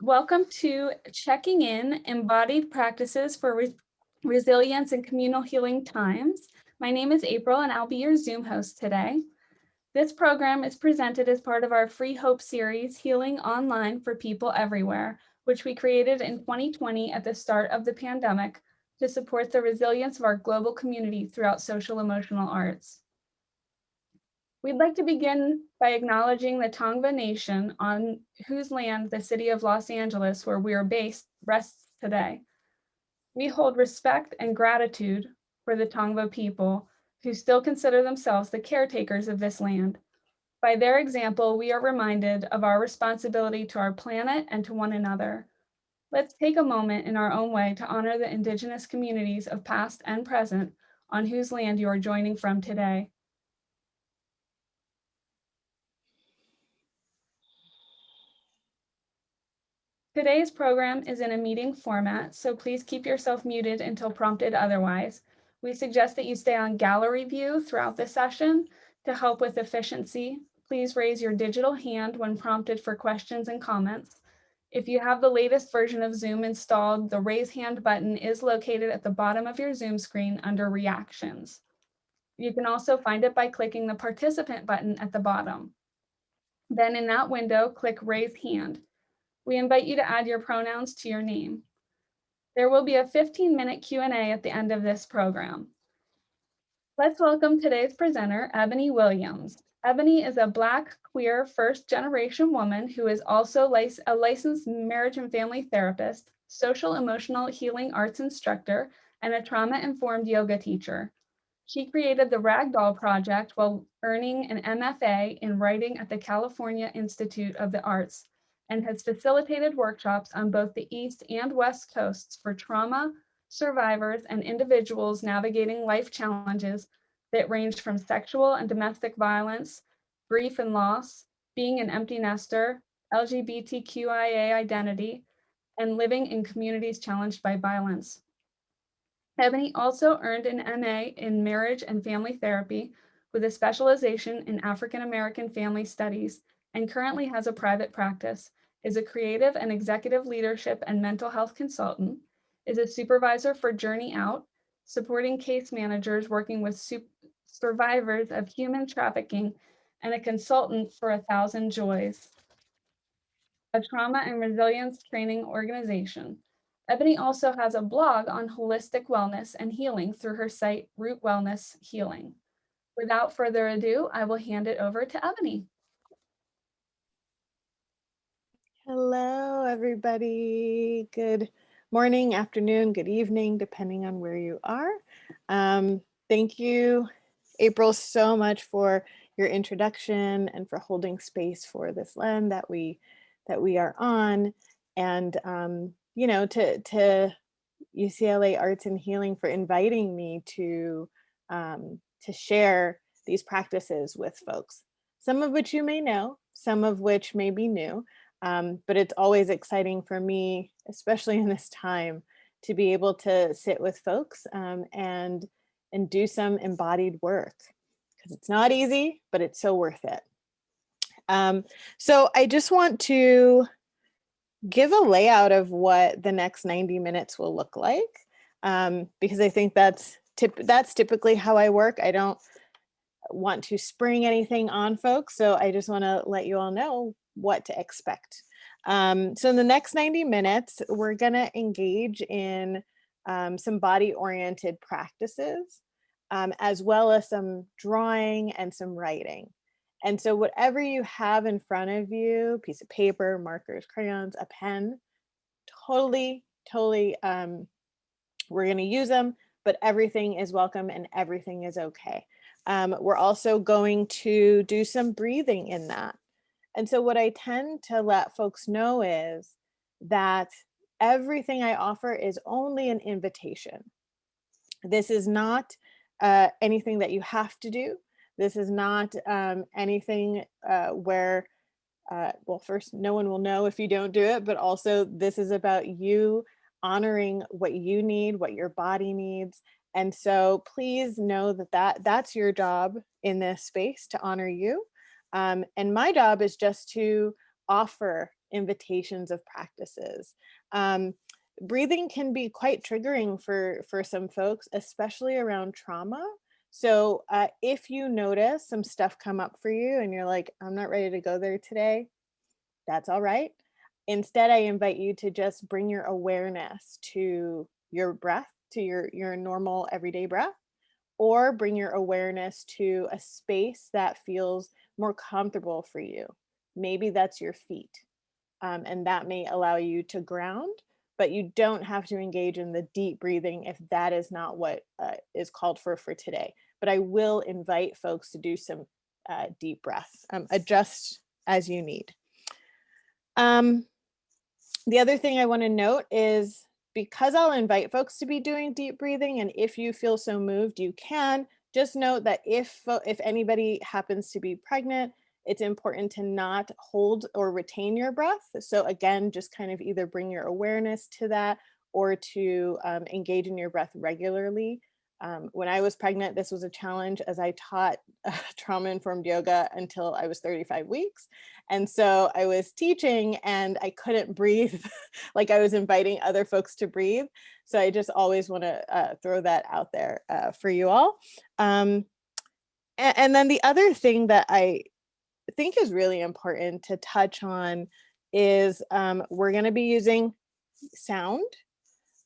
Welcome to Checking In, Embodied Practices for Resilience and Communal Healing Times. My name is April and I'll be your Zoom host today. This program is presented as part of our Free Hope series, Healing Online for People Everywhere, which we created in 2020 at the start of the pandemic to support the resilience of our global community throughout social emotional arts. We'd like to begin by acknowledging the Tongva Nation on whose land the city of Los Angeles, where we are based, rests today. We hold respect and gratitude for the Tongva people who still consider themselves the caretakers of this land. By their example, we are reminded of our responsibility to our planet and to one another. Let's take a moment in our own way to honor the Indigenous communities of past and present on whose land you are joining from today. Today's program is in a meeting format, so please keep yourself muted until prompted otherwise. We suggest that you stay on gallery view throughout the session. To help with efficiency, please raise your digital hand when prompted for questions and comments. If you have the latest version of Zoom installed, the raise hand button is located at the bottom of your Zoom screen under Reactions. You can also find it by clicking the participant button at the bottom. Then in that window, click Raise Hand. We invite you to add your pronouns to your name. There will be a 15-minute Q&A at the end of this program. Let's welcome today's presenter, Ebony Williams. Ebony is a Black, queer, first-generation woman who is also a licensed marriage and family therapist, social emotional healing arts instructor, and a trauma-informed yoga teacher. She created the Ragdoll Project while earning an MFA in writing at the California Institute of the Arts, and has facilitated workshops on both the East and West Coasts for trauma survivors and individuals navigating life challenges that range from sexual and domestic violence, grief and loss, being an empty nester, LGBTQIA identity, and living in communities challenged by violence. Ebony also earned an MA in marriage and family therapy with a specialization in African American family studies, and currently has a private practice, is a creative and executive leadership and mental health consultant, is a supervisor for Journey Out, supporting case managers working with survivors of human trafficking, and a consultant for 1,000 Joys, a trauma and resilience training organization. Ebony also has a blog on holistic wellness and healing through her site, Root Wellness Healing. Without further ado, I will hand it over to Ebony. Hello, everybody. Good morning, afternoon, good evening, depending on where you are. Thank you, April, so much for your introduction and for holding space for this land that we are on, and you know, to UCLA Arts and Healing for inviting me to share these practices with folks, some of which you may know, some of which may be new. But it's always exciting for me, especially in this time, to be able to sit with folks and do some embodied work, because it's not easy, but it's so worth it. So I just want to give a layout of what the next 90 minutes will look like, because I think that's typically how I work. I don't want to spring anything on folks, so I just want to let you all know what to expect. So in the next 90 minutes, we're going to engage in some body-oriented practices, as well as some drawing and some writing. And so whatever you have in front of you, piece of paper, markers, crayons, a pen, totally, we're going to use them, but everything is welcome and everything is okay. We're also going to do some breathing in that. And so what I tend to let folks know is that everything I offer is only an invitation. This is not anything that you have to do. This is not anything where, well, first, no one will know if you don't do it, but also this is about you honoring what you need, what your body needs. And so please know that that's your job in this space, to honor you. And my job is just to offer invitations of practices. Breathing can be quite triggering for some folks, especially around trauma. So if you notice some stuff come up for you and you're like, I'm not ready to go there today, that's all right. Instead, I invite you to just bring your awareness to your breath, to your normal everyday breath, or bring your awareness to a space that feels more comfortable for you. Maybe that's your feet, and that may allow you to ground, but you don't have to engage in the deep breathing if that is not what is called for today. But I will invite folks to do some deep breaths, adjust as you need. The other thing I want to note is, because I'll invite folks to be doing deep breathing, and if you feel so moved, you can just note that if anybody happens to be pregnant, it's important to not hold or retain your breath. So again, just kind of either bring your awareness to that or to engage in your breath regularly. When I was pregnant, this was a challenge, as I taught trauma-informed yoga until I was 35 weeks. And so I was teaching and I couldn't breathe like I was inviting other folks to breathe. So I just always want to throw that out there for you all. And then the other thing that I think is really important to touch on is we're going to be using sound.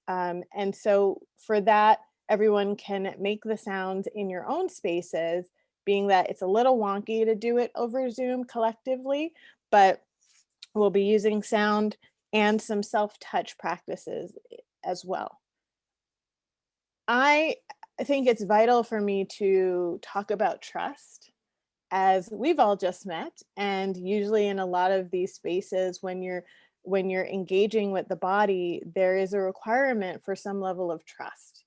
And so for that, everyone can make the sounds in your own spaces, being that it's a little wonky to do it over Zoom collectively, but we'll be using sound and some self-touch practices as well. I think it's vital for me to talk about trust, as we've all just met, and usually in a lot of these spaces, when you're engaging with the body, there is a requirement for some level of trust.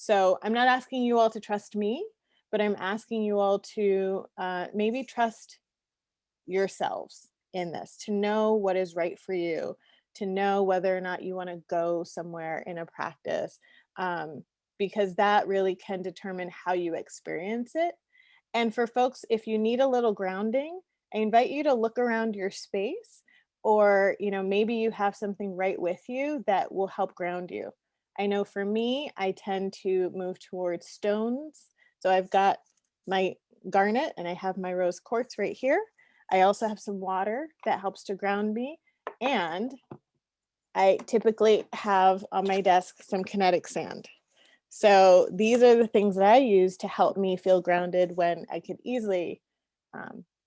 So I'm not asking you all to trust me, but I'm asking you all to maybe trust yourselves in this, to know what is right for you, to know whether or not you want to go somewhere in a practice, because that really can determine how you experience it. And for folks, if you need a little grounding, I invite you to look around your space, or maybe you have something right with you that will help ground you. I know for me, I tend to move towards stones. So I've got my garnet and I have my rose quartz right here. I also have some water that helps to ground me. And I typically have on my desk some kinetic sand. So these are the things that I use to help me feel grounded when I could easily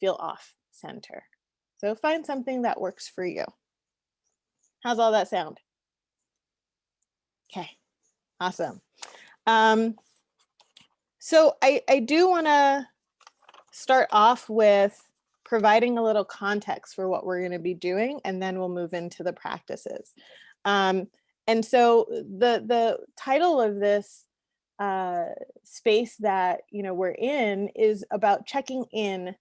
feel off center. So find something that works for you. How's all that sound? Okay, awesome. So I do want to start off with providing a little context for what we're going to be doing, and then we'll move into the practices. And so the title of this space that we're in is about checking in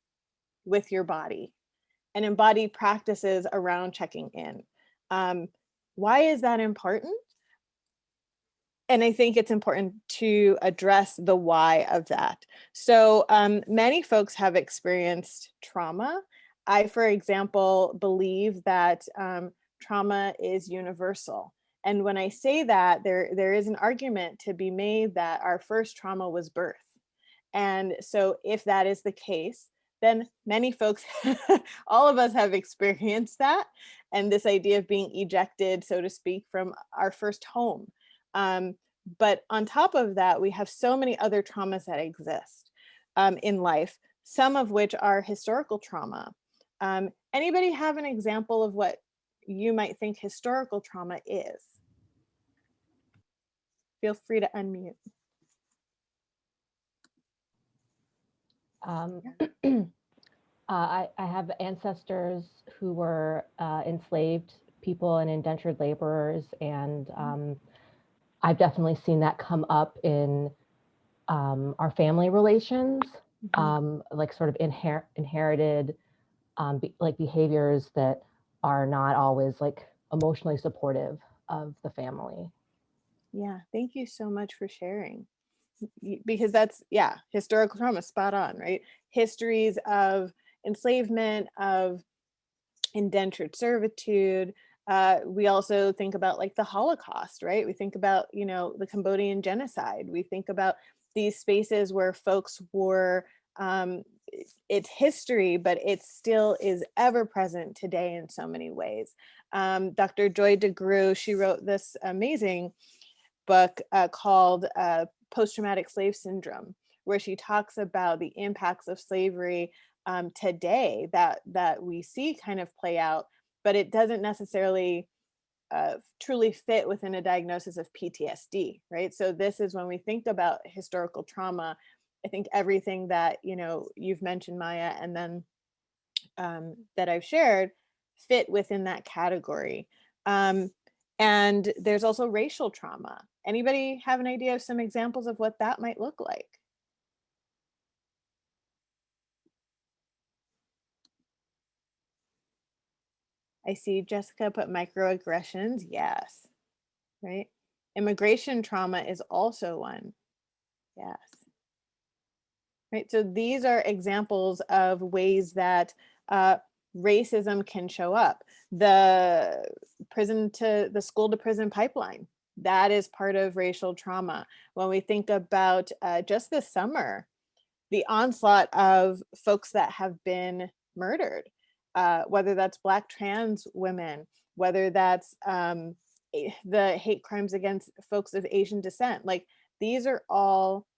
with your body and embodied practices around checking in. Why is that important? And I think it's important to address the why of that. So many folks have experienced trauma. I, for example, believe that trauma is universal. And when I say that, there is an argument to be made that our first trauma was birth. And so if that is the case, then many folks, all of us have experienced that. And this idea of being ejected, so to speak, from our first home. But on top of that, we have so many other traumas that exist in life, some of which are historical trauma. Anybody have an example of what you might think historical trauma is? Feel free to unmute. I have ancestors who were enslaved people and indentured laborers, and I've definitely seen that come up in our family relations, like sort of inherited like behaviors that are not always like emotionally supportive of the family. Yeah, thank you so much for sharing. Because that's, yeah, historical trauma, spot on, right? Histories of enslavement, of indentured servitude. We also think about like the Holocaust, right? We think about, you know, the Cambodian genocide. We think about these spaces where folks were, it's history, but it still is ever present today in so many ways. Dr. Joy DeGruy, she wrote this amazing book called Post-Traumatic Slave Syndrome, where she talks about the impacts of slavery today that we see kind of play out, but it doesn't necessarily truly fit within a diagnosis of PTSD, right? So this is when we think about historical trauma. I think everything that, you know, you've mentioned, Maya, and then that I've shared fit within that category. And there's also racial trauma. Anybody have an idea of some examples of what that might look like? I see Jessica put microaggressions. Yes, right. Immigration trauma is also one. Yes. Right. So these are examples of ways that racism can show up. The school to prison pipeline, that is part of racial trauma. When we think about just this summer, the onslaught of folks that have been murdered, whether that's Black trans women, whether that's the hate crimes against folks of Asian descent, like these are all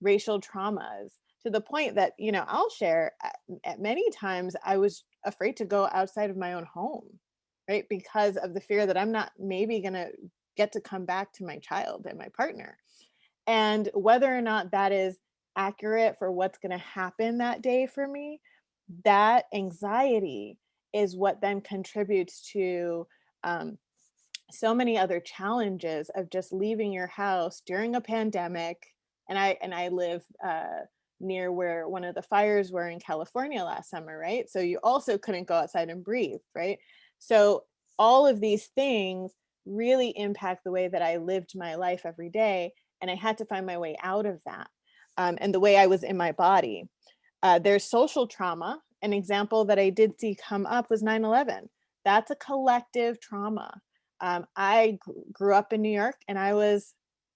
racial traumas, to the point that, you know, I'll share at many times I was afraid to go outside of my own home, right? Because of the fear that I'm not maybe going to get to come back to my child and my partner. And whether or not that is accurate for what's going to happen that day for me, that anxiety is what then contributes to so many other challenges of just leaving your house during a pandemic. And I live near where one of the fires were in California last summer, right? So you also couldn't go outside and breathe, right? So all of these things really impact the way that I lived my life every day. And I had to find my way out of that, and the way I was in my body. There's social trauma. An example that I did see come up was 9/11. That's a collective trauma. I grew up in New York, and I was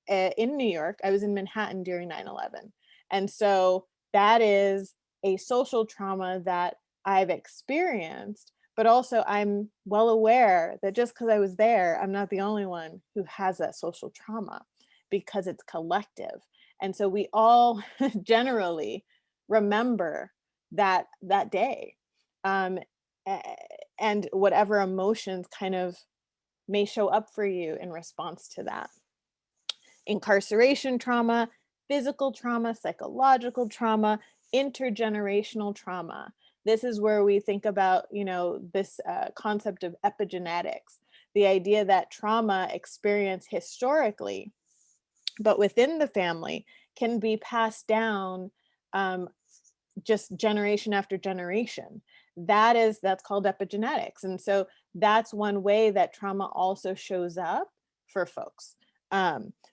in New York. I was in Manhattan during 9/11. And so that is a social trauma that I've experienced, but also I'm well aware that just because I was there, I'm not the only one who has that social trauma, because it's collective. And so we all generally remember that day, and whatever emotions kind of may show up for you in response to that. Incarceration trauma, physical trauma, psychological trauma, intergenerational trauma. This is where we think about, you know, this concept of epigenetics, the idea that trauma experienced historically, but within the family, can be passed down just generation after generation. That's called epigenetics. And so that's one way that trauma also shows up for folks.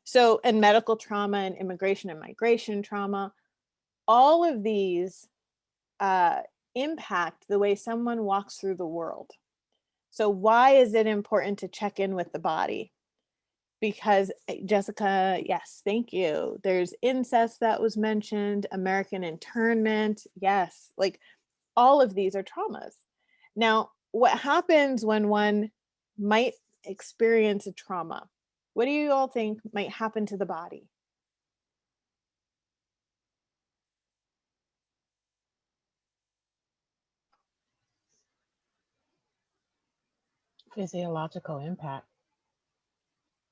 So, and medical trauma and immigration and migration trauma, all of these impact the way someone walks through the world. So why is it important to check in with the body? Because Jessica, yes, thank you. There's incest that was mentioned, American internment. Yes, like all of these are traumas. Now, what happens when one might experience a trauma? What do you all think might happen to the body? Physiological impact.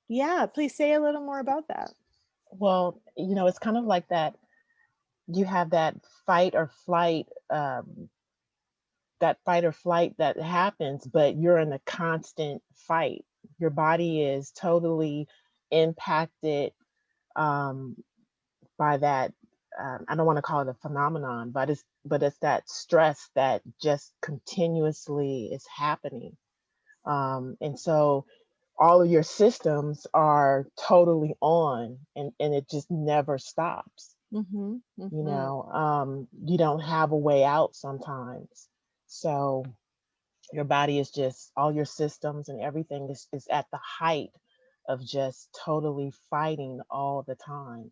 Yeah, please say a little more about that. Well, you know, it's kind of like that. You have that fight or flight, that happens, but you're in a constant fight. Your body is totally impacted um, by that. I don't want to call it a phenomenon, but it's that stress that just continuously is happening, and so all of your systems are totally on, and it just never stops. Mm-hmm, You mm-hmm. know, you don't have a way out sometimes. So Your body is just, all your systems and everything is at the height of just totally fighting all the time.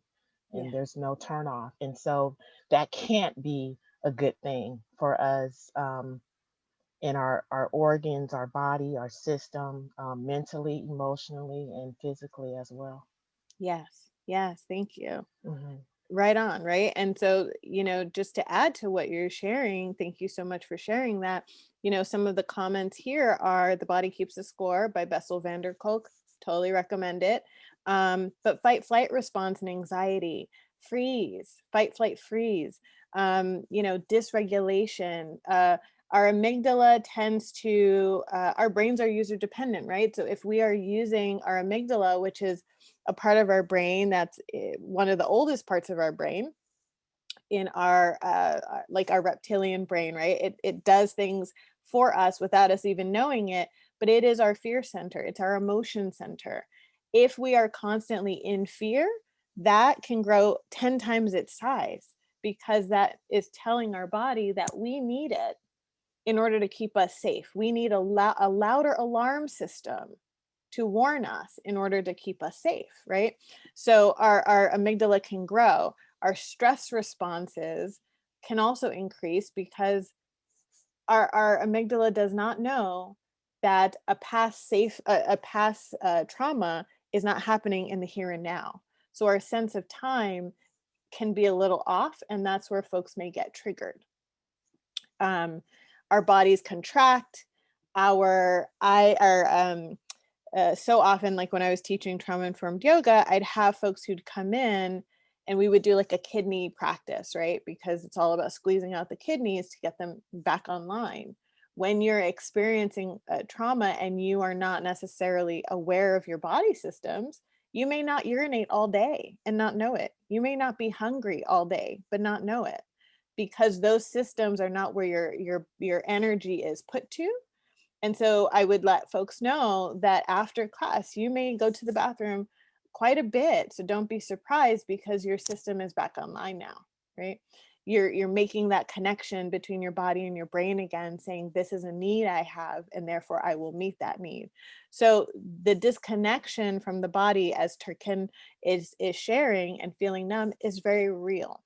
Yeah. And there's no turn off. And so that can't be a good thing for us, in our organs, our body, our system, mentally, emotionally, and physically as well. Yes. Yes. Thank you. Hmm. Right on, right? And so, just to add to what you're sharing, thank you so much for sharing that. Some of the comments here are The Body Keeps the Score by Bessel van der Kolk. Totally recommend it. But fight, flight response and anxiety, freeze, fight, flight, freeze, dysregulation. Our amygdala tends to, our brains are user dependent, right? So if we are using our amygdala, which is a part of our brain that's one of the oldest parts of our brain in our like our reptilian brain, right? It does things for us without us even knowing it, but it is our fear center. It's our emotion center. If we are constantly in fear, that can grow 10 times its size, because that is telling our body that we need it in order to keep us safe. We need a louder alarm system to warn us in order to keep us safe, right? So our amygdala can grow. Our stress responses can also increase because our amygdala does not know that a past trauma is not happening in the here and now. So our sense of time can be a little off, and that's where folks may get triggered. Our bodies contract. So often, like when I was teaching trauma-informed yoga, I'd have folks who'd come in and we would do like a kidney practice, right? Because it's all about squeezing out the kidneys to get them back online. When you're experiencing trauma and you are not necessarily aware of your body systems, you may not urinate all day and not know it. You may not be hungry all day, but not know it, because those systems are not where your energy is put to. And so I would let folks know that after class, you may go to the bathroom quite a bit. So don't be surprised, because your system is back online now, right? You're making that connection between your body and your brain again, saying this is a need I have, and therefore I will meet that need. So the disconnection from the body, as Turkin is sharing, and feeling numb, is very real.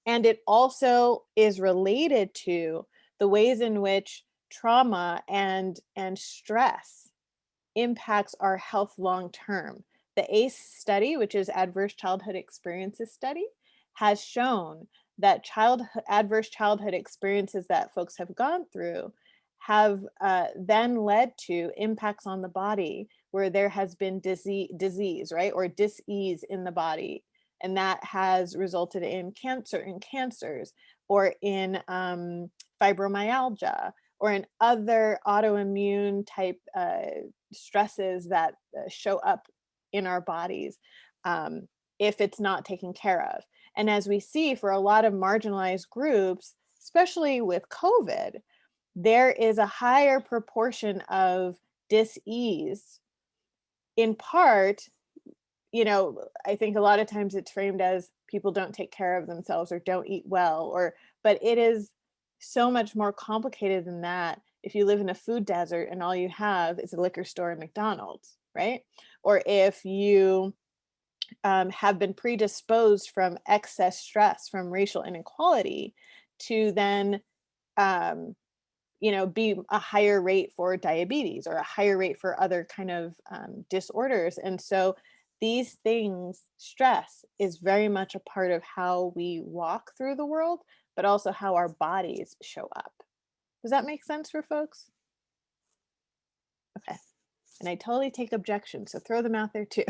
And it also is related to the ways in which trauma and stress impacts our health long term. The ACE study, which is Adverse Childhood Experiences study, has shown that adverse childhood experiences that folks have gone through have then led to impacts on the body where there has been disease, right, or dis-ease in the body, and that has resulted in cancers, or in fibromyalgia, or in other autoimmune type stresses that show up in our bodies if it's not taken care of. And as we see for a lot of marginalized groups, especially with COVID, there is a higher proportion of dis-ease. In part, I think a lot of times it's framed as people don't take care of themselves or don't eat well, but it is so much more complicated than that. If you live in a food desert and all you have is a liquor store and McDonald's, right? Or if you have been predisposed from excess stress from racial inequality to then be a higher rate for diabetes or a higher rate for other kind of disorders. And so these things, stress is very much a part of how we walk through the world, but also how our bodies show up. Does that make sense for folks? Okay. And I totally take objections, so throw them out there too.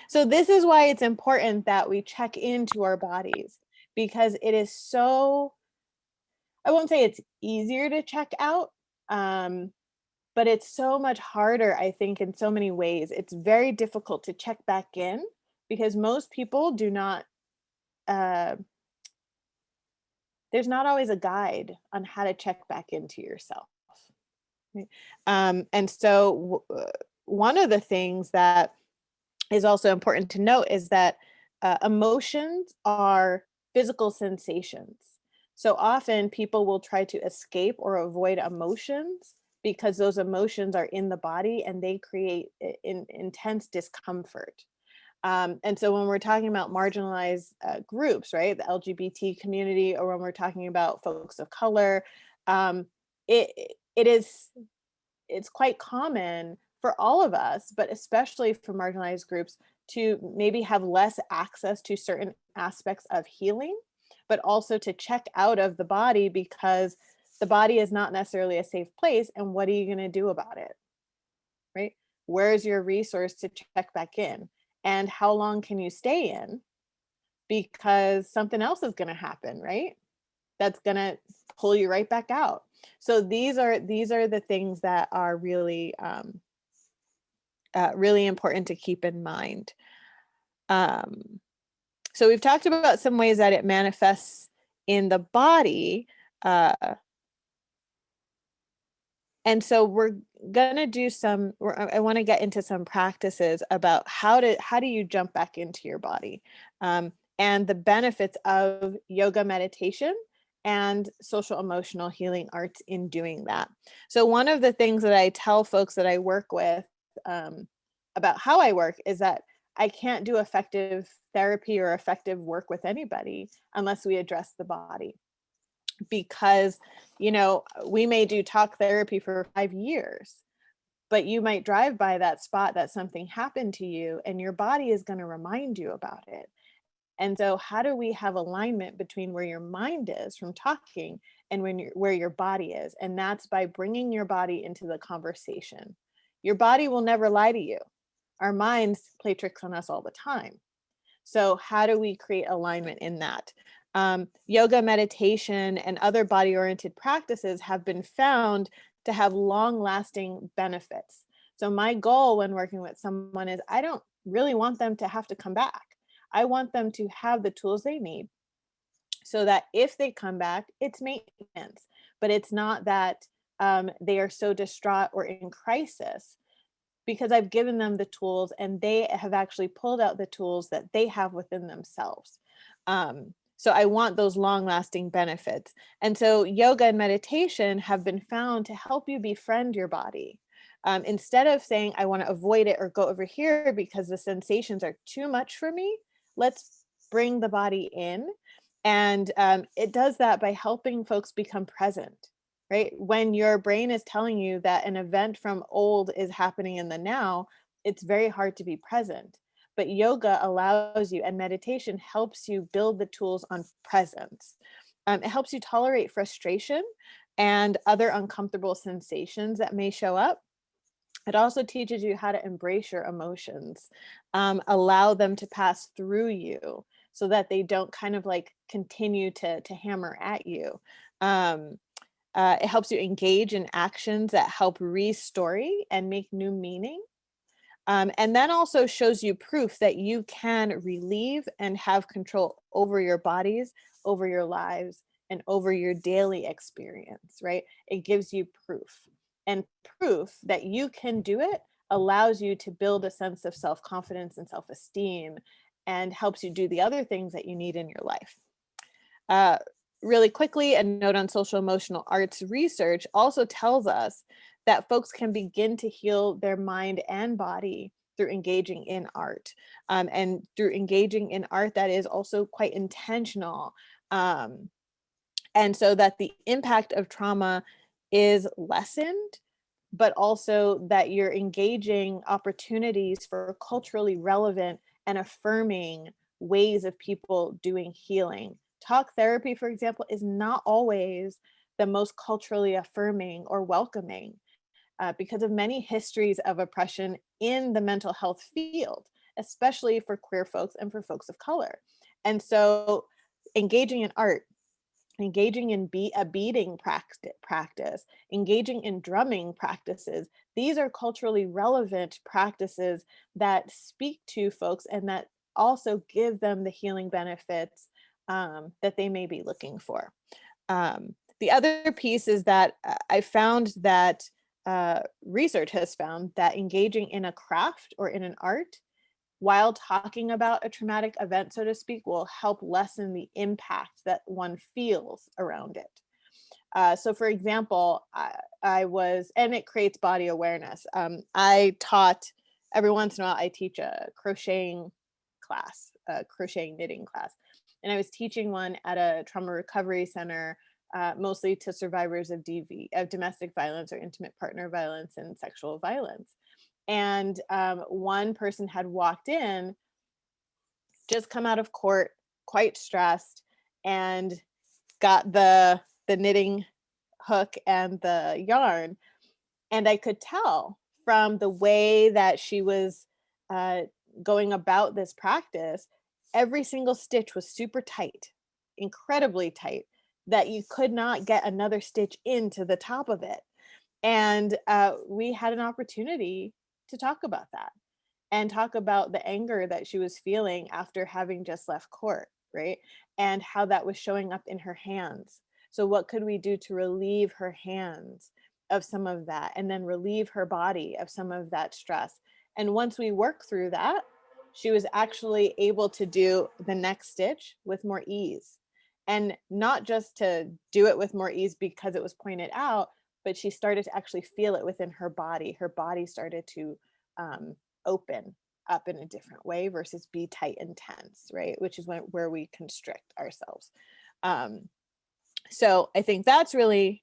So this is why it's important that we check into our bodies, because it is so, I won't say it's easier to check out, but it's so much harder, I think, in so many ways. It's very difficult to check back in because most people do not, there's not always a guide on how to check back into yourself. Right? And so one of the things that is also important to note is that emotions are physical sensations. So often people will try to escape or avoid emotions because those emotions are in the body and they create intense discomfort. And so when we're talking about marginalized groups, right, the LGBT community, or when we're talking about folks of color, um, it's quite common for all of us, but especially for marginalized groups, to maybe have less access to certain aspects of healing, but also to check out of the body because the body is not necessarily a safe place. And what are you going to do about it? Right? Where's your resource to check back in? And how long can you stay in? Because something else is going to happen, right? That's going to pull you right back out. So these are the things that are really really important to keep in mind. So we've talked about some ways that it manifests in the body. And so we're gonna do some, I want to get into some practices about how do you jump back into your body, and the benefits of yoga, meditation, and social emotional healing arts in doing that. So one of the things that I tell folks that I work with about how I work is that I can't do effective therapy or effective work with anybody unless we address the body. Because, we may do talk therapy for 5 years, but you might drive by that spot that something happened to you and your body is going to remind you about it. And so how do we have alignment between where your mind is from talking and where your body is? And that's by bringing your body into the conversation. Your body will never lie to you. Our minds play tricks on us all the time. So how do we create alignment in that? Yoga, meditation, and other body-oriented practices have been found to have long-lasting benefits. So my goal when working with someone is I don't really want them to have to come back. I want them to have the tools they need so that if they come back, it's maintenance, but it's not that they are so distraught or in crisis, because I've given them the tools and they have actually pulled out the tools that they have within themselves. So I want those long lasting benefits. And so yoga and meditation have been found to help you befriend your body. Instead of saying, I want to avoid it or go over here because the sensations are too much for me, let's bring the body in. And it does that by helping folks become present. Right? When your brain is telling you that an event from old is happening in the now, it's very hard to be present. But yoga allows you, and meditation helps you build the tools on presence. It helps you tolerate frustration and other uncomfortable sensations that may show up. It also teaches you how to embrace your emotions, allow them to pass through you so that they don't kind of like continue to hammer at you. It helps you engage in actions that help re-story and make new meaning. And then also shows you proof that you can relieve and have control over your bodies, over your lives, and over your daily experience, right? It gives you proof. And proof that you can do it allows you to build a sense of self-confidence and self-esteem and helps you do the other things that you need in your life. Really quickly, a note on social emotional arts research also tells us that folks can begin to heal their mind and body through engaging in art, and through engaging in art that is also quite intentional, and so that the impact of trauma is lessened, but also that you're engaging opportunities for culturally relevant and affirming ways of people doing healing. Talk therapy, for example, is not always the most culturally affirming or welcoming because of many histories of oppression in the mental health field, especially for queer folks and for folks of color. And so engaging in art, engaging in a beading practice, engaging in drumming practices. These are culturally relevant practices that speak to folks and that also give them the healing benefits that they may be looking for. The other piece is that I found that research has found that engaging in a craft or in an art while talking about a traumatic event, so to speak, will help lessen the impact that one feels around it. So for example, I was, and it creates body awareness. I taught, every once in a while, I teach a crocheting class, a crocheting knitting class. And I was teaching one at a trauma recovery center, mostly to survivors of domestic violence or intimate partner violence and sexual violence. And one person had walked in, just come out of court, quite stressed, and got the knitting hook and the yarn. And I could tell from the way that she was going about this practice, every single stitch was super tight, incredibly tight, that you could not get another stitch into the top of it. And we had an opportunity to talk about that and talk about the anger that she was feeling after having just left court, right? And how that was showing up in her hands. So what could we do to relieve her hands of some of that, and then relieve her body of some of that stress? And once we work through that, she was actually able to do the next stitch with more ease. And not just to do it with more ease because it was pointed out, but she started to actually feel it within her body. Her body started to open up in a different way versus be tight and tense, right? Which is where we constrict ourselves. So I think that's really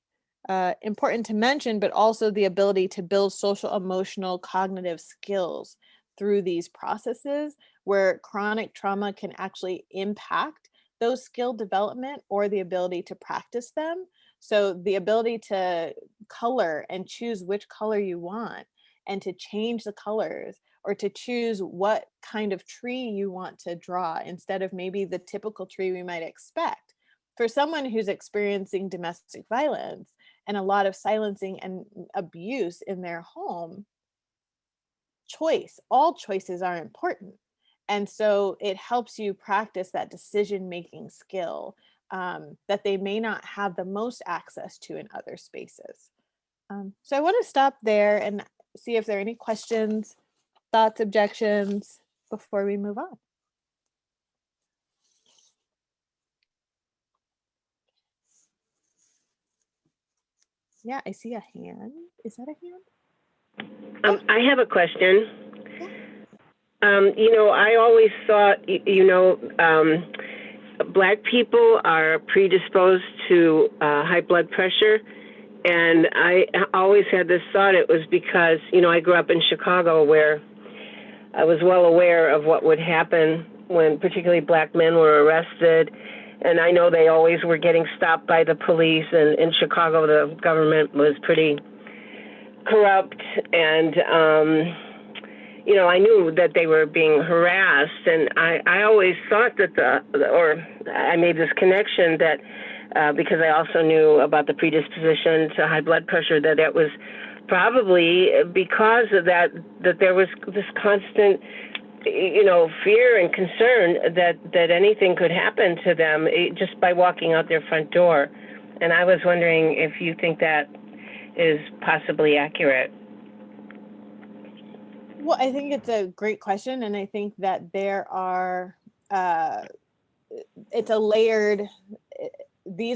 important to mention, but also the ability to build social, emotional, cognitive skills through these processes, where chronic trauma can actually impact those skill development or the ability to practice them. So the ability to color and choose which color you want, and to change the colors, or to choose what kind of tree you want to draw instead of maybe the typical tree we might expect. For someone who's experiencing domestic violence and a lot of silencing and abuse in their home, all choices are important. And so it helps you practice that decision-making skill that they may not have the most access to in other spaces. So I want to stop there and see if there are any questions, thoughts, objections before we move on. Yeah, I see a hand. Is that a hand? I have a question. I always thought, Black people are predisposed to high blood pressure. And I always had this thought it was because, I grew up in Chicago, where I was well aware of what would happen when particularly Black men were arrested. And I know they always were getting stopped by the police. And in Chicago, the government was pretty corrupt. And, I knew that they were being harassed. And I always thought that I made this connection that because I also knew about the predisposition to high blood pressure, that it was probably because of that there was this constant, fear and concern that anything could happen to them just by walking out their front door. And I was wondering if you think that is possibly accurate. Well, I think it's a great question. And I think that there are, it's a layered,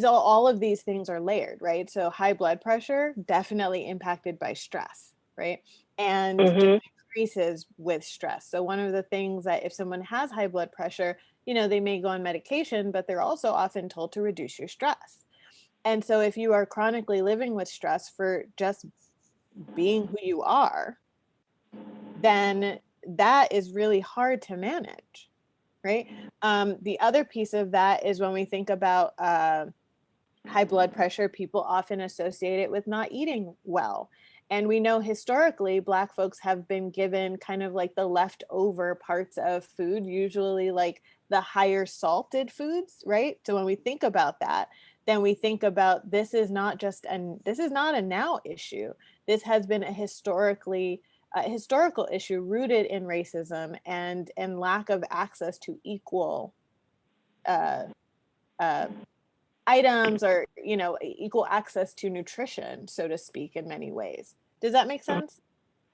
all of these things are layered, right? So high blood pressure, definitely impacted by stress, right? And increases with stress. So one of the things that if someone has high blood pressure, they may go on medication, but they're also often told to reduce your stress. And so if you are chronically living with stress for just being who you are, then that is really hard to manage, right? The other piece of that is when we think about high blood pressure, people often associate it with not eating well. And we know historically, Black folks have been given kind of like the leftover parts of food, usually like the higher salted foods, right? So when we think about that, then we think about this is not a now issue. This has been a historical issue rooted in racism and lack of access to equal items or, equal access to nutrition, so to speak, in many ways. Does that make sense?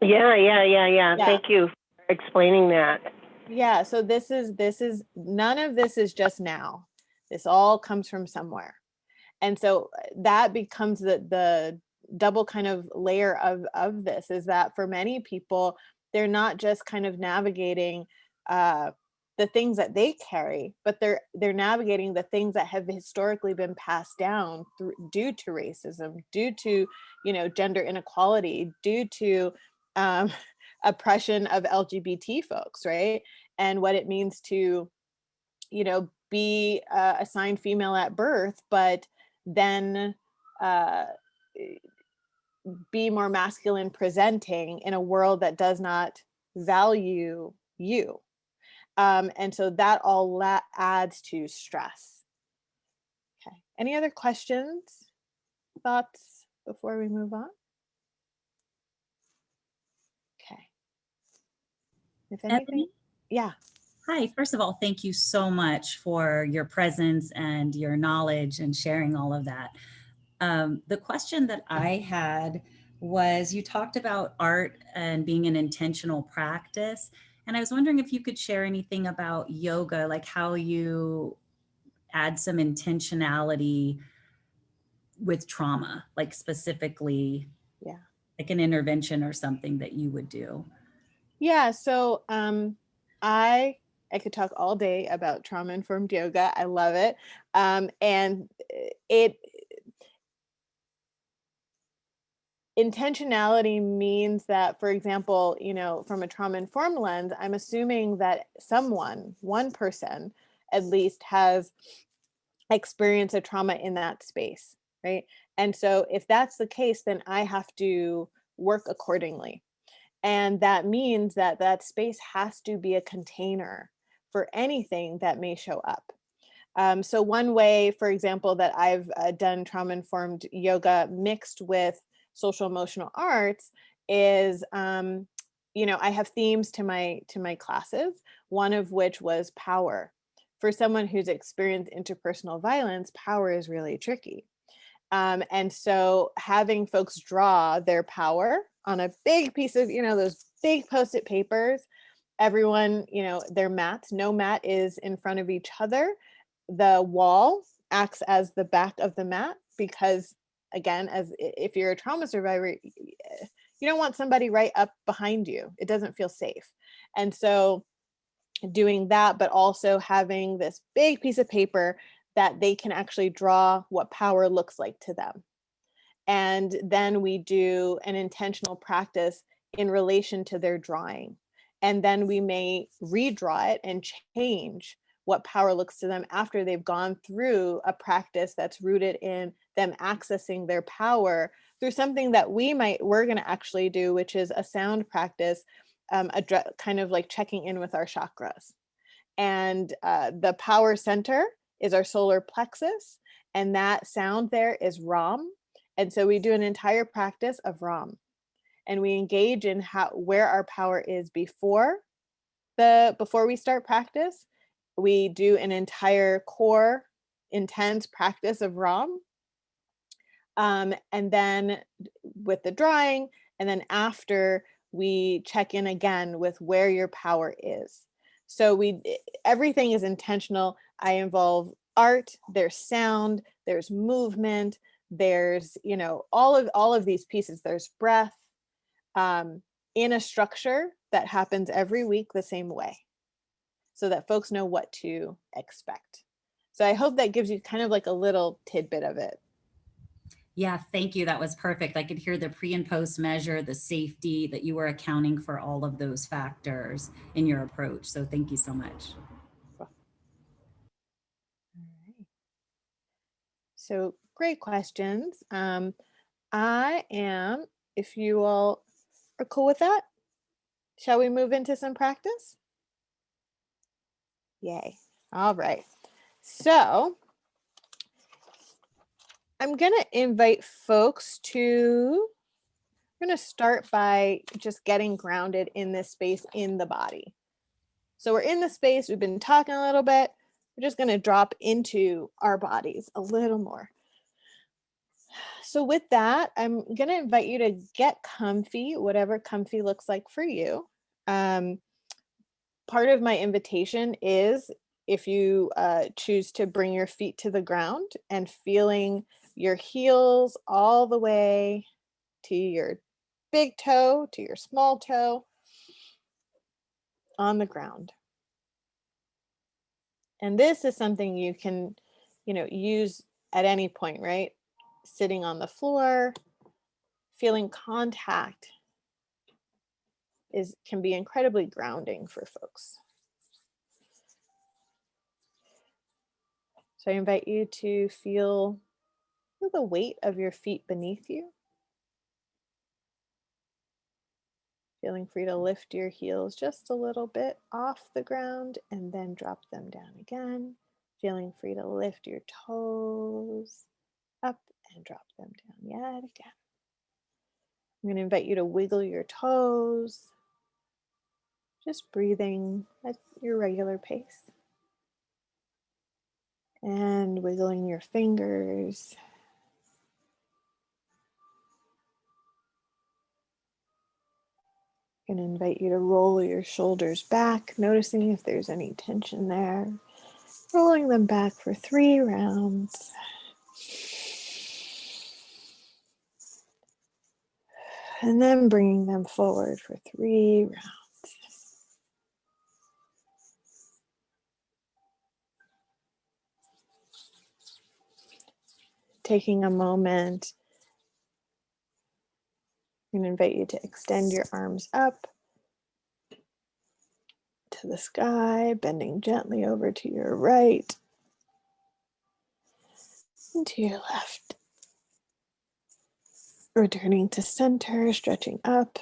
Yeah. Thank you for explaining that. Yeah, so this is none of this is just now. This all comes from somewhere. And so that becomes the double kind of layer of this, is that for many people, they're not just kind of navigating the things that they carry, but they're navigating the things that have historically been passed down due to racism, due to, you know, gender inequality, due to um, oppression of LGBT folks, right? And what it means to, you know, be assigned female at birth, but then uh, be more masculine presenting in a world that does not value you. And so that all adds to stress. Okay. Any other questions, thoughts before we move on? Okay. If anything, Ebony, yeah. hi. First of all, thank you so much for your presence and your knowledge and sharing all of that. The question that I had was, you talked about art and being an intentional practice. And I was wondering if you could share anything about yoga, like how you add some intentionality with trauma, like specifically Yeah. like an intervention or something that you would do. Yeah, so I could talk all day about trauma-informed yoga. I love it. And it intentionality means that, for example, you know, from a trauma-informed lens, I'm assuming that one person at least, has experienced a trauma in that space, right? And so if that's the case, then I have to work accordingly. And that means that that space has to be a container for anything that may show up. So one way, for example, that I've done trauma-informed yoga mixed with social emotional arts is, you know, I have themes to my classes, one of which was power. For someone who's experienced interpersonal violence, power is really tricky. And so having folks draw their power on a big piece of, you know, those big post-it papers, everyone, you know, their mats, no mat is in front of each other. The wall acts as the back of the mat because, again, as if you're a trauma survivor, you don't want somebody right up behind you. It doesn't feel safe. And so doing that, but also having this big piece of paper that they can actually draw what power looks like to them. And then we do an intentional practice in relation to their drawing. And then we may redraw it and change what power looks to them after they've gone through a practice that's rooted in them accessing their power through something that we're going to actually do, which is a sound practice, kind of like checking in with our chakras. And the power center is our solar plexus, and that sound there is Ram. And so we do an entire practice of Ram, and we engage in where our power is before we start practice. We do an entire core intense practice of Ram, and then with the drawing, and then after we check in again with where your power is. So everything is intentional. I involve art, there's sound, there's movement, there's, you know, all of these pieces. There's breath, in a structure that happens every week the same way, so that folks know what to expect. So I hope that gives you kind of like a little tidbit of it. Yeah, thank you. That was perfect. I could hear the pre and post measure, the safety, that you were accounting for all of those factors in your approach. So thank you so much. All right. So great questions. I am, if you all are cool with that, shall we move into some practice? Yay. All right. So I'm going to invite folks to, we're going to start by just getting grounded in this space in the body. So we're in the space, we've been talking a little bit. We're just going to drop into our bodies a little more. So with that, I'm going to invite you to get comfy, whatever comfy looks like for you. part of my invitation is, if you choose to bring your feet to the ground and feeling your heels all the way to your big toe, to your small toe on the ground. And this is something you can, use at any point, right? Sitting on the floor, feeling contact can be incredibly grounding for folks. So I invite you to feel the weight of your feet beneath you. Feeling free to lift your heels just a little bit off the ground and then drop them down again. Feeling free to lift your toes up and drop them down yet again. I'm going to invite you to wiggle your toes, just breathing at your regular pace. And wiggling your fingers. I'm going to invite you to roll your shoulders back, noticing if there's any tension there. Rolling them back for 3 rounds. And then bringing them forward for 3 rounds. Taking a moment, I'm going to invite you to extend your arms up to the sky, bending gently over to your right and to your left. Returning to center, stretching up.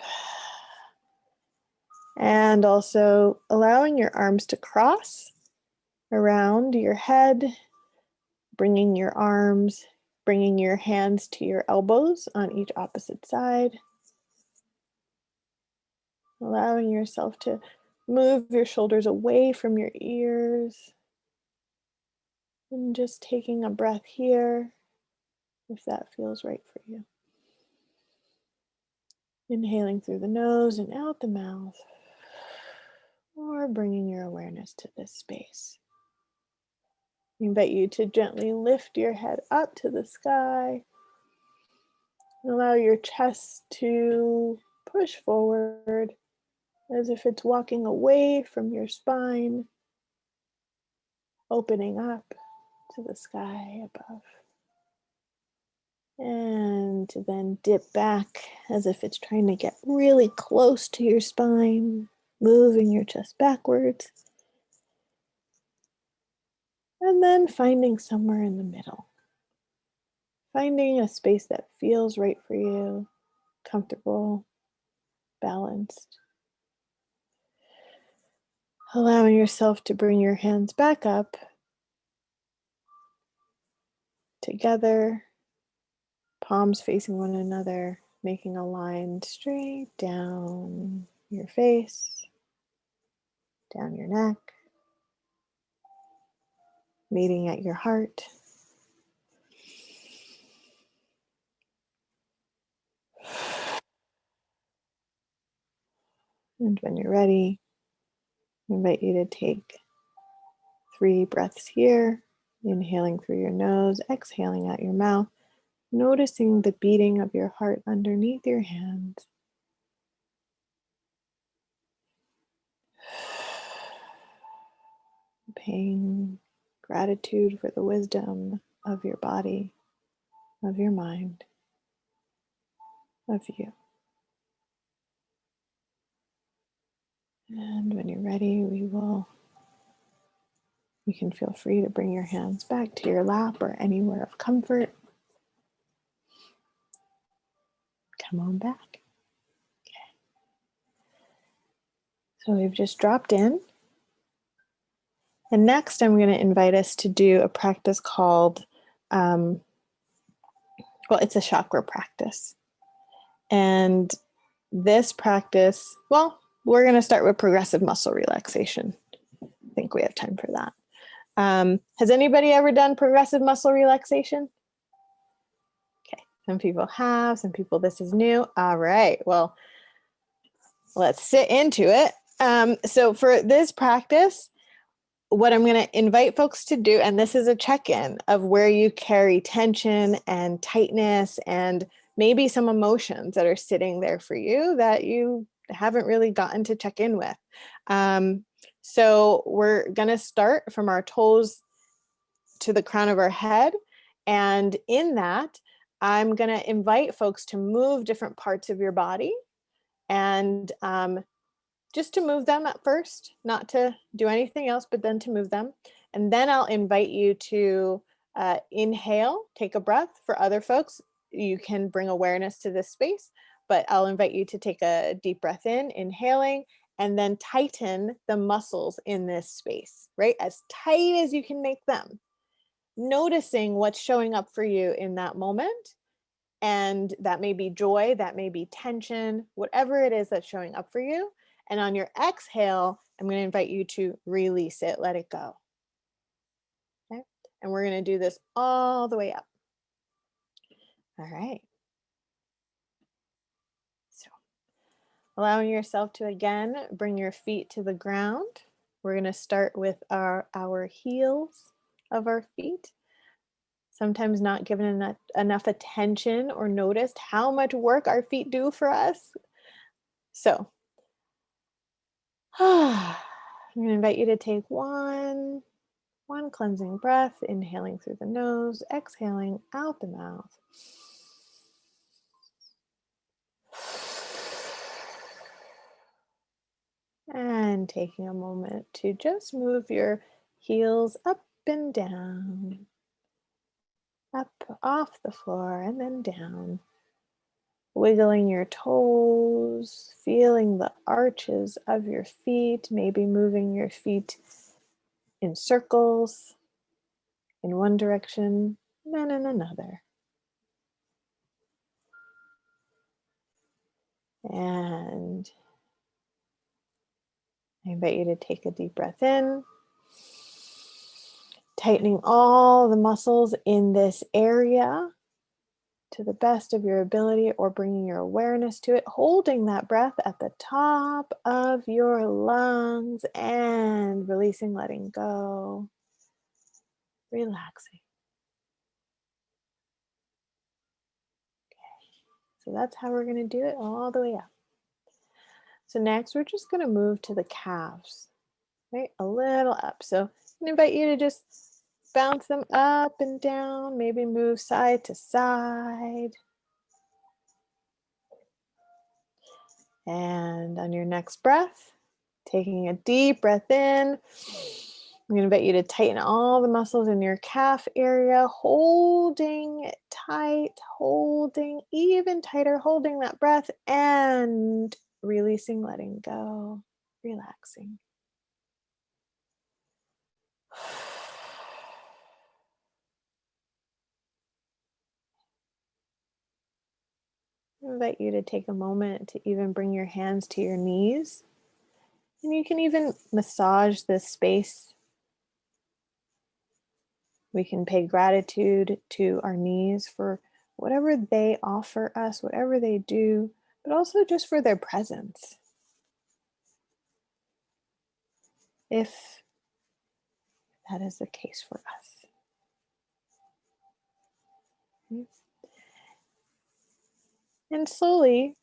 And also allowing your arms to cross around your head, bringing your hands to your elbows on each opposite side. Allowing yourself to move your shoulders away from your ears. And just taking a breath here, if that feels right for you. Inhaling through the nose and out the mouth. Or bringing your awareness to this space. I invite you to gently lift your head up to the sky. And allow your chest to push forward as if it's walking away from your spine, opening up to the sky above. And to then dip back as if it's trying to get really close to your spine, moving your chest backwards. And then finding somewhere in the middle. Finding a space that feels right for you, comfortable, balanced. Allowing yourself to bring your hands back up, together, palms facing one another, making a line straight down your face, down your neck, meeting at your heart. And when you're ready, I invite you to take 3 breaths here, inhaling through your nose, exhaling out your mouth, noticing the beating of your heart underneath your hands. Paying gratitude for the wisdom of your body, of your mind, of you. And when you're ready, you can feel free to bring your hands back to your lap or anywhere of comfort. Come on back. Okay. So we've just dropped in. And next I'm going to invite us to do a practice called, it's a chakra practice. And this practice, we're going to start with progressive muscle relaxation. I think we have time for that. Has anybody ever done progressive muscle relaxation? Okay, some people have, some people this is new. All right, well, let's sit into it So for this practice, what I'm going to invite folks to do, and this is a check-in of where you carry tension and tightness and maybe some emotions that are sitting there for you that you haven't really gotten to check in with. So we're going to start from our toes to the crown of our head. And in that, I'm going to invite folks to move different parts of your body and just to move them at first, not to do anything else, but then to move them. And then I'll invite you to inhale, take a breath. For other folks, you can bring awareness to this space, but I'll invite you to take a deep breath in, inhaling, and then tighten the muscles in this space, right? As tight as you can make them. Noticing what's showing up for you in that moment. And that may be joy, that may be tension, whatever it is that's showing up for you. And on your exhale, I'm going to invite you to release it, let it go. Okay. And we're going to do this all the way up. All right. So allowing yourself to again bring your feet to the ground. We're going to start with our heels of our feet. Sometimes not given enough attention or noticed how much work our feet do for us. So I'm going to invite you to take one cleansing breath, inhaling through the nose, exhaling out the mouth. And taking a moment to just move your heels up and down, up off the floor and then down. Wiggling your toes, feeling the arches of your feet, maybe moving your feet in circles in one direction, then in another. And I invite you to take a deep breath in, tightening all the muscles in this area to the best of your ability, or bringing your awareness to it, holding that breath at the top of your lungs and releasing, letting go, relaxing. So that's how we're going to do it all the way up. So next, we're just going to move to the calves, right? A little up. So I invite you to just bounce them up and down, maybe move side to side. And on your next breath, taking a deep breath in, I'm going to invite you to tighten all the muscles in your calf area, holding it tight, holding even tighter, holding that breath and releasing, letting go, relaxing. I invite you to take a moment to even bring your hands to your knees. And you can even massage this space. We can pay gratitude to our knees for whatever they offer us, whatever they do, but also just for their presence. If that is the case for us. And slowly,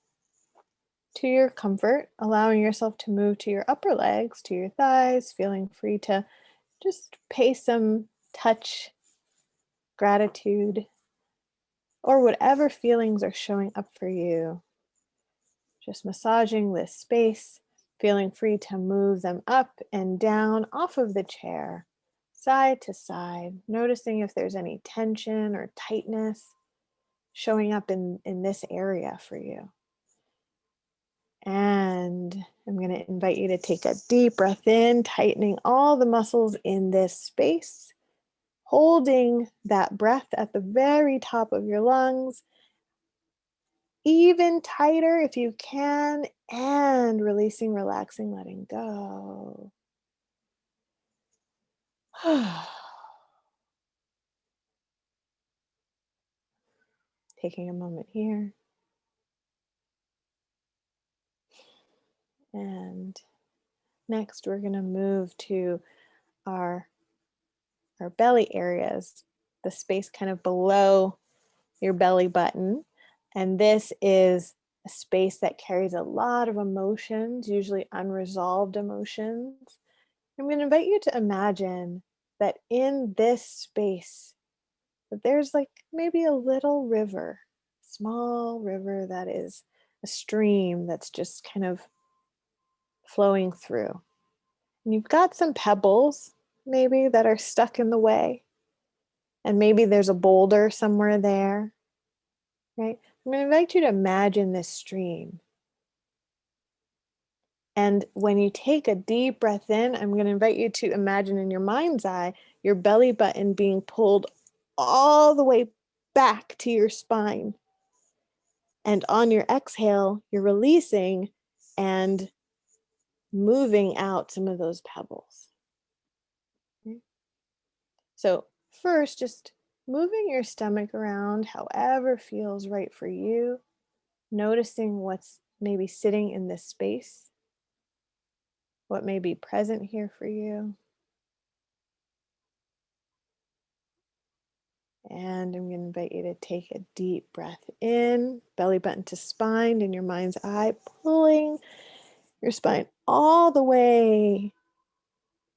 to your comfort, allowing yourself to move to your upper legs, to your thighs, feeling free to just pay some touch, gratitude, or whatever feelings are showing up for you. Just massaging this space, feeling free to move them up and down off of the chair, side to side, noticing if there's any tension or tightness showing up in this area for you. And I'm going to invite you to take a deep breath in, tightening all the muscles in this space, holding that breath at the very top of your lungs, even tighter if you can, and releasing, relaxing, letting go. Taking a moment here. And Next, we're going to move to our belly areas, the space kind of below your belly button. And this is a space that carries a lot of emotions, usually unresolved emotions. I'm going to invite you to imagine that in this space, that there's like maybe a little river, small river that is a stream that's just kind of flowing through. And you've got some pebbles maybe that are stuck in the way. And maybe there's a boulder somewhere there, right? I'm going to invite you to imagine this stream. And when you take a deep breath in, I'm going to invite you to imagine in your mind's eye your belly button being pulled all the way back to your spine. And on your exhale, you're releasing and moving out some of those pebbles. Okay. So first, just moving your stomach around however feels right for you, noticing what's maybe sitting in this space, what may be present here for you. And I'm going to invite you to take a deep breath in, belly button to spine in your mind's eye, pulling your spine all the way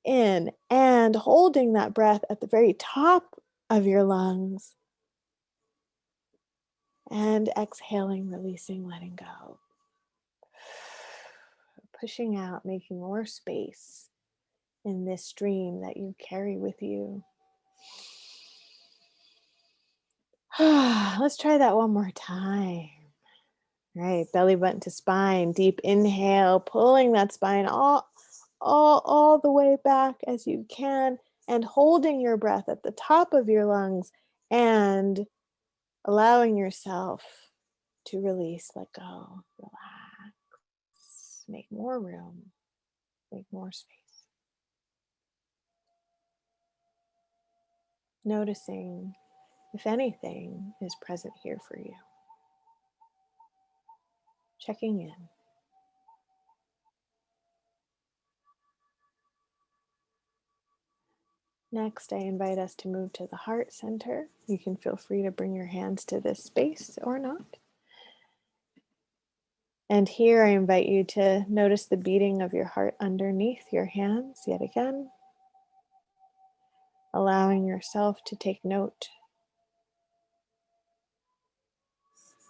in and holding that breath at the very top of your lungs. And exhaling, releasing, letting go. Pushing out, making more space in this stream that you carry with you. Let's try that one more time. Right, belly button to spine, deep inhale, pulling that spine all the way back as you can, and holding your breath at the top of your lungs and allowing yourself to release, let go, relax, make more room, make more space. Noticing if anything is present here for you. Checking in. Next, I invite us to move to the heart center. You can feel free to bring your hands to this space or not. And here I invite you to notice the beating of your heart underneath your hands yet again. Allowing yourself to take note.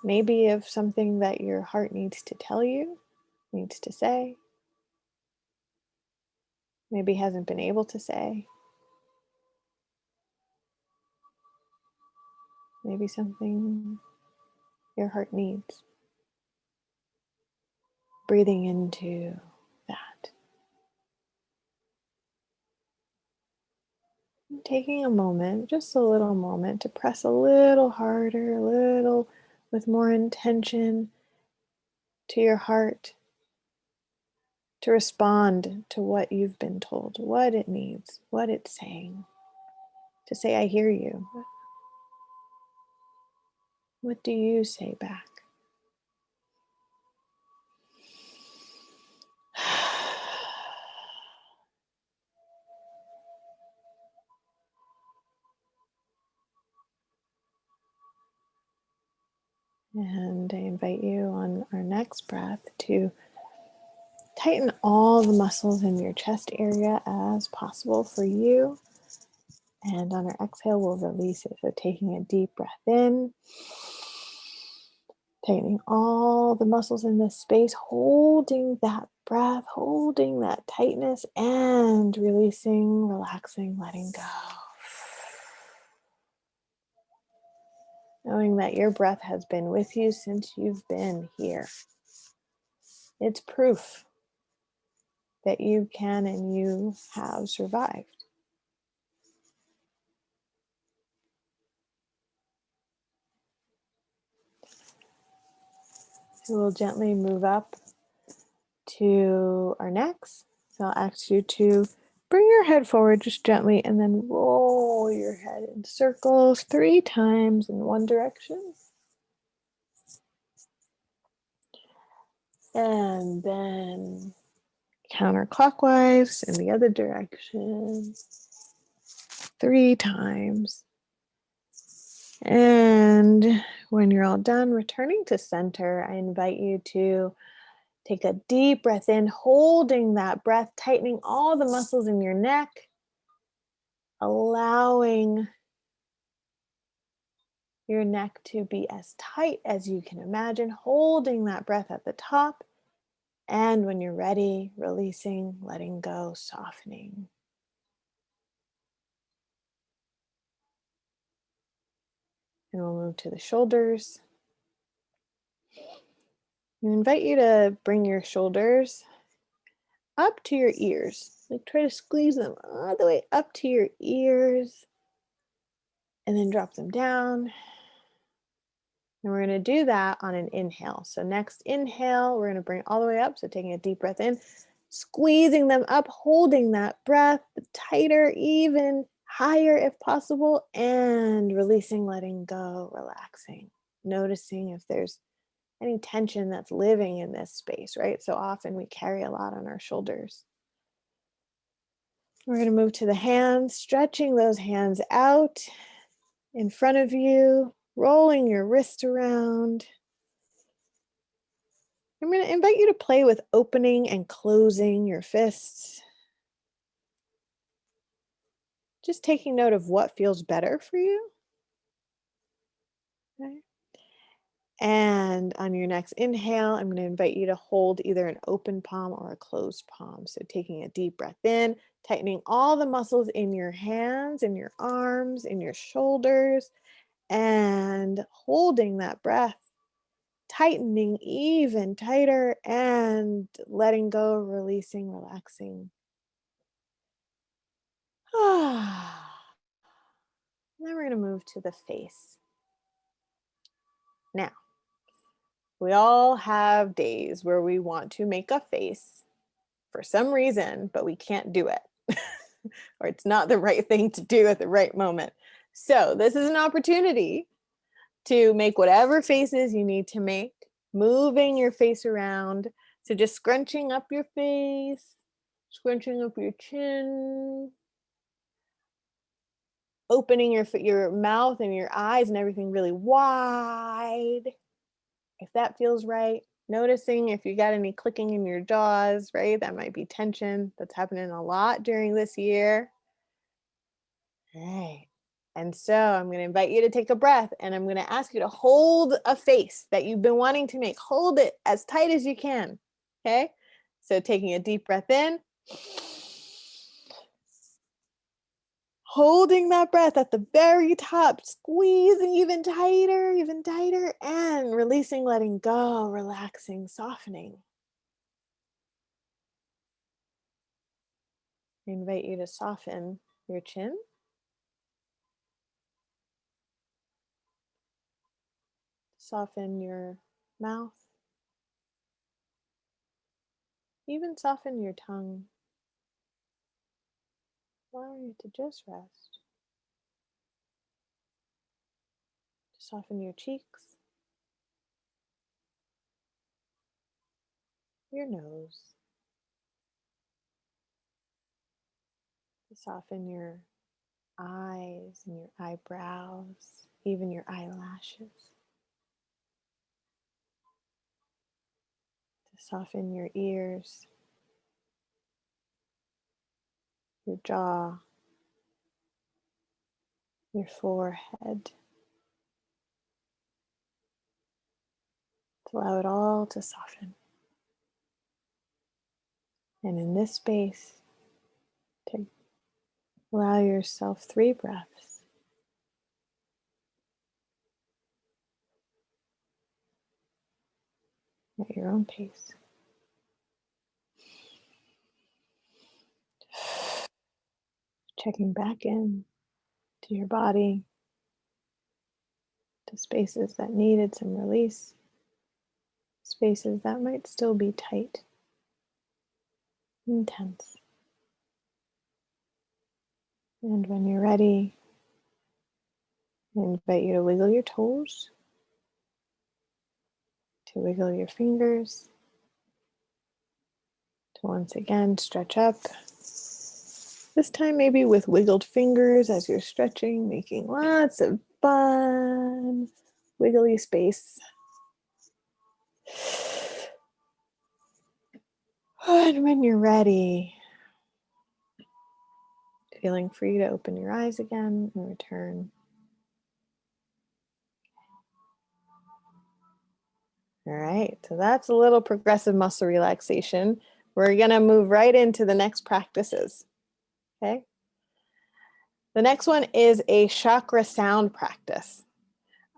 Maybe of something that your heart needs to tell you, needs to say. Maybe hasn't been able to say. Maybe something your heart needs. Breathing into that. Taking a moment, just a little moment, to press a little harder, a little with more intention to your heart, to respond to what you've been told, what it needs, what it's saying. To say, I hear you. What do you say back? And I invite you on our next breath to tighten all the muscles in your chest area as possible for you. And on our exhale, we'll release it. So taking a deep breath in, tightening all the muscles in this space, holding that breath, holding that tightness, and releasing, relaxing, letting go. Knowing that your breath has been with you since you've been here. It's proof that you can and you have survived. So we'll gently move up to our necks. So I'll ask you to bring your head forward just gently and then roll your head in circles 3 times in one direction. And then counterclockwise in the other direction 3 times. And when you're all done returning to center, I invite you to take a deep breath in, holding that breath, tightening all the muscles in your neck, allowing your neck to be as tight as you can imagine, holding that breath at the top. And when you're ready, releasing, letting go, softening. And we'll move to the shoulders. I invite you to bring your shoulders up to your ears. Like try to squeeze them all the way up to your ears and then drop them down. And we're going to do that on an inhale. So next inhale, we're going to bring it all the way up. So taking a deep breath in, squeezing them up, holding that breath tighter, even higher if possible, and releasing, letting go, relaxing, noticing if there's any tension that's living in this space, right? So often we carry a lot on our shoulders. We're going to move to the hands, stretching those hands out in front of you, rolling your wrist around. I'm going to invite you to play with opening and closing your fists. Just taking note of what feels better for you. Okay. And on your next inhale, I'm going to invite you to hold either an open palm or a closed palm. So taking a deep breath in, tightening all the muscles in your hands, in your arms, in your shoulders, and holding that breath, tightening even tighter and letting go, releasing, relaxing. Then we're going to move to the face. Now, we all have days where we want to make a face for some reason, but we can't do it. Or it's not the right thing to do at the right moment. So this is an opportunity to make whatever faces you need to make, moving your face around. So just scrunching up your face, scrunching up your chin, opening your mouth and your eyes and everything really wide. If that feels right, noticing if you got any clicking in your jaws, right? That might be tension. That's happening a lot during this year. All right. And so I'm going to invite you to take a breath and I'm going to ask you to hold a face that you've been wanting to make. Hold it as tight as you can. Okay. So taking a deep breath in, holding that breath at the very top, squeezing even tighter, and releasing, letting go, relaxing, softening. I invite you to soften your chin. Soften your mouth. Even soften your tongue. Allow you to just rest. Soften your cheeks, your nose. Soften your eyes and your eyebrows, even your eyelashes. Soften your ears, your jaw, your forehead. Allow it all to soften. And in this space, to allow yourself 3 breaths. At your own pace. Checking back in to your body, to spaces that needed some release, spaces that might still be tight, intense. And when you're ready, I invite you to wiggle your toes, to wiggle your fingers, to Once again, stretch up. This time maybe with wiggled fingers as you're stretching, making lots of fun, wiggly space. And when you're ready, feeling free to open your eyes again and return. All right, so that's a little progressive muscle relaxation. We're gonna move right into the next practices, okay? The next one is a chakra sound practice.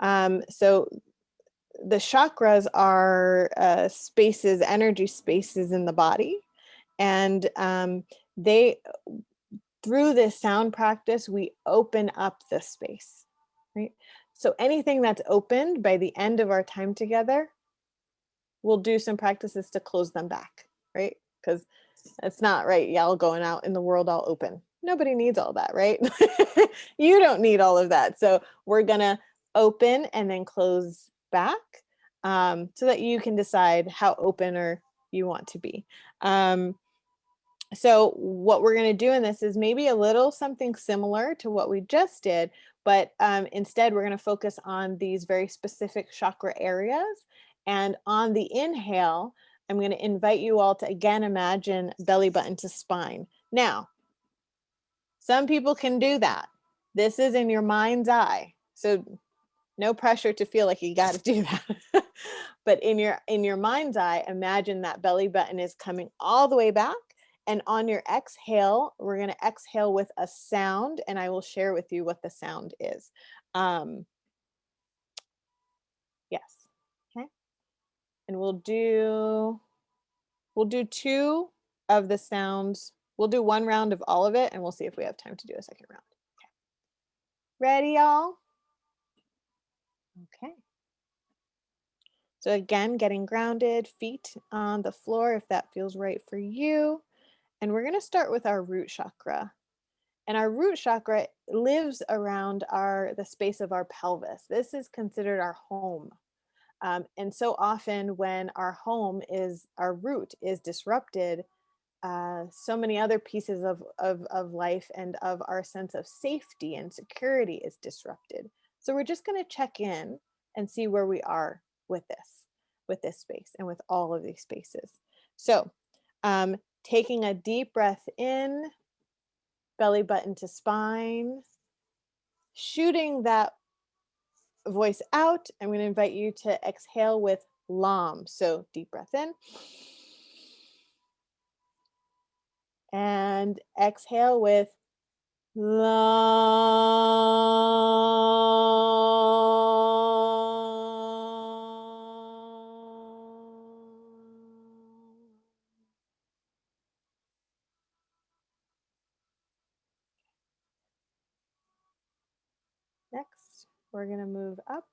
So the chakras are spaces, energy spaces in the body. And through this sound practice, we open up the space, right? So anything that's opened by the end of our time together, we'll do some practices to close them back, right? Because it's not right, y'all going out in the world all open. Nobody needs all that, right? You don't need all of that. So we're gonna open and then close back so that you can decide how open or you want to be. So what we're going to do in this is maybe a little something similar to what we just did, but instead we're going to focus on these very specific chakra areas. And on the inhale, I'm going to invite you all to again imagine belly button to spine. Now, some people can do that. This is in your mind's eye. So no pressure to feel like you got to do that. But in your mind's eye, imagine that belly button is coming all the way back. And on your exhale, we're going to exhale with a sound, and I will share with you what the sound is. Yes. Okay. And we'll do two of the sounds. We'll do one round of all of it, and we'll see if we have time to do a second round. Okay. Ready, y'all? Okay. So again, getting grounded, feet on the floor if that feels right for you. And we're going to start with our root chakra. And our root chakra lives around the space of our pelvis. This is considered our home. And so often when our root is disrupted, so many other pieces of life and of our sense of safety and security is disrupted. So we're just going to check in and see where we are with this space and with all of these spaces. So taking a deep breath in, belly button to spine, shooting that voice out. I'm going to invite you to exhale with LAM. So deep breath in. And exhale with Next, we're going to move up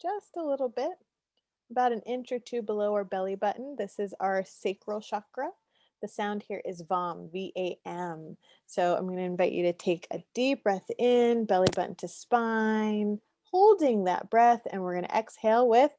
just a little bit, about an inch or two below our belly button. This is our sacral chakra. The sound here is VAM, V-A-M. So I'm going to invite you to take a deep breath in, belly button to spine, holding that breath, and we're going to exhale with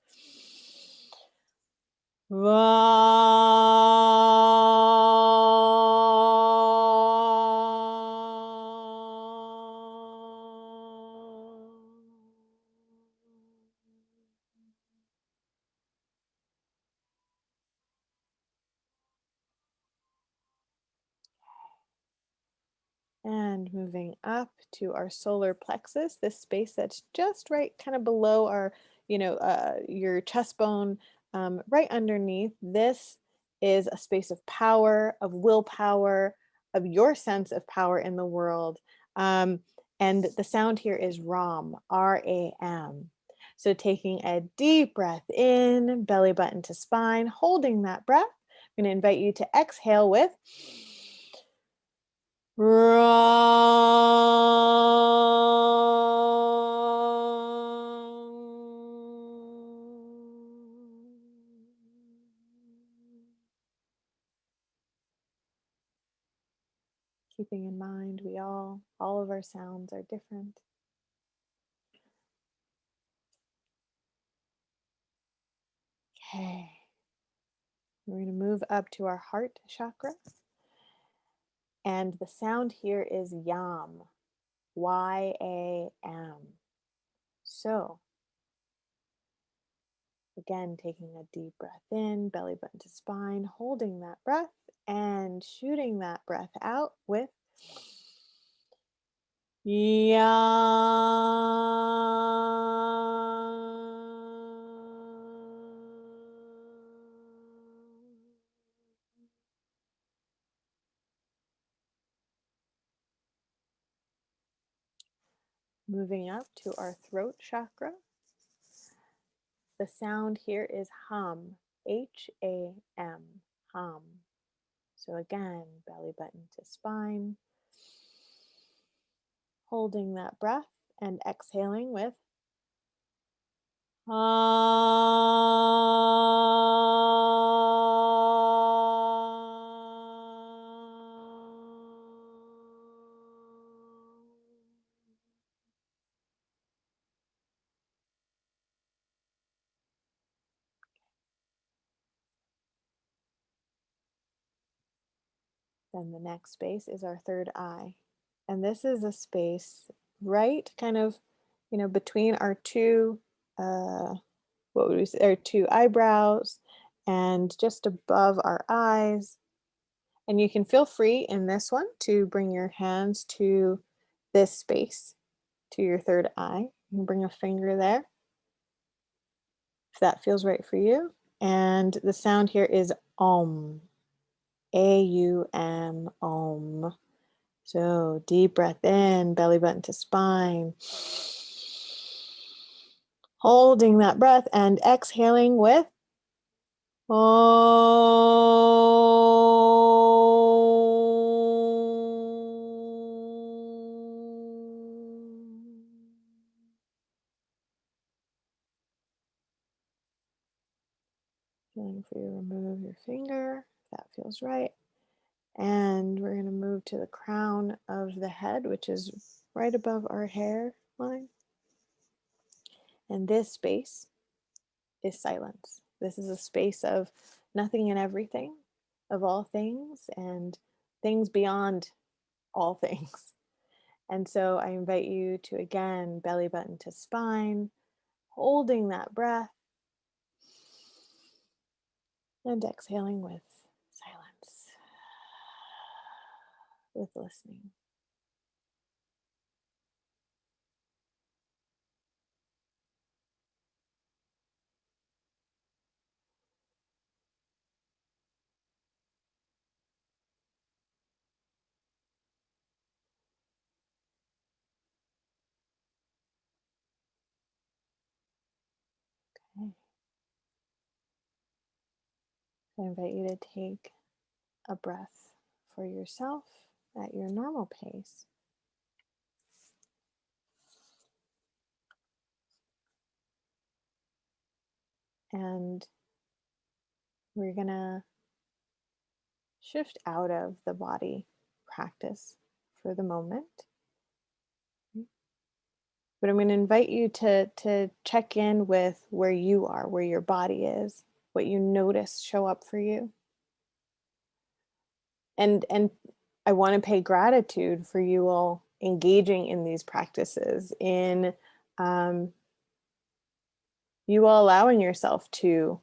And moving up to our solar plexus, this space that's just right kind of below our, your chest bone, right underneath. This is a space of power, of willpower, of your sense of power in the world. And the sound here is RAM, R-A-M. So taking a deep breath in, belly button to spine, holding that breath. I'm going to invite you to exhale with keeping in mind all of our sounds are different. Okay. We're going to move up to our heart chakra. And the sound here is yam, Y-A-M. So, again, taking a deep breath in, belly button to spine, holding that breath and shooting that breath out with Moving up to our throat chakra. The sound here is hum, H-A-M, hum. So again, belly button to spine, holding that breath and exhaling with Then the next space is our third eye. And this is a space right kind of, between our two, what would we say, our two eyebrows and just above our eyes. And you can feel free in this one to bring your hands to this space, to your third eye. You can bring a finger there if that feels right for you. And the sound here is Om, A-U-M, Om. So deep breath in, belly button to spine. Holding that breath and exhaling with Feeling free to remove your finger if that feels right. And we're going to move to the crown of the head, which is right above our hairline. And this space is silence. This is a space of nothing and everything, of all things and things beyond all things. And so I invite you to, again, belly button to spine, holding that breath and exhaling with silence, with listening. Okay. I invite you to take a breath for yourself at your normal pace. And we're going to shift out of the body practice for the moment. But I'm going to invite you to check in with where you are, where your body is, what you notice show up for you. And I want to pay gratitude for you all engaging in these practices, in you all allowing yourself to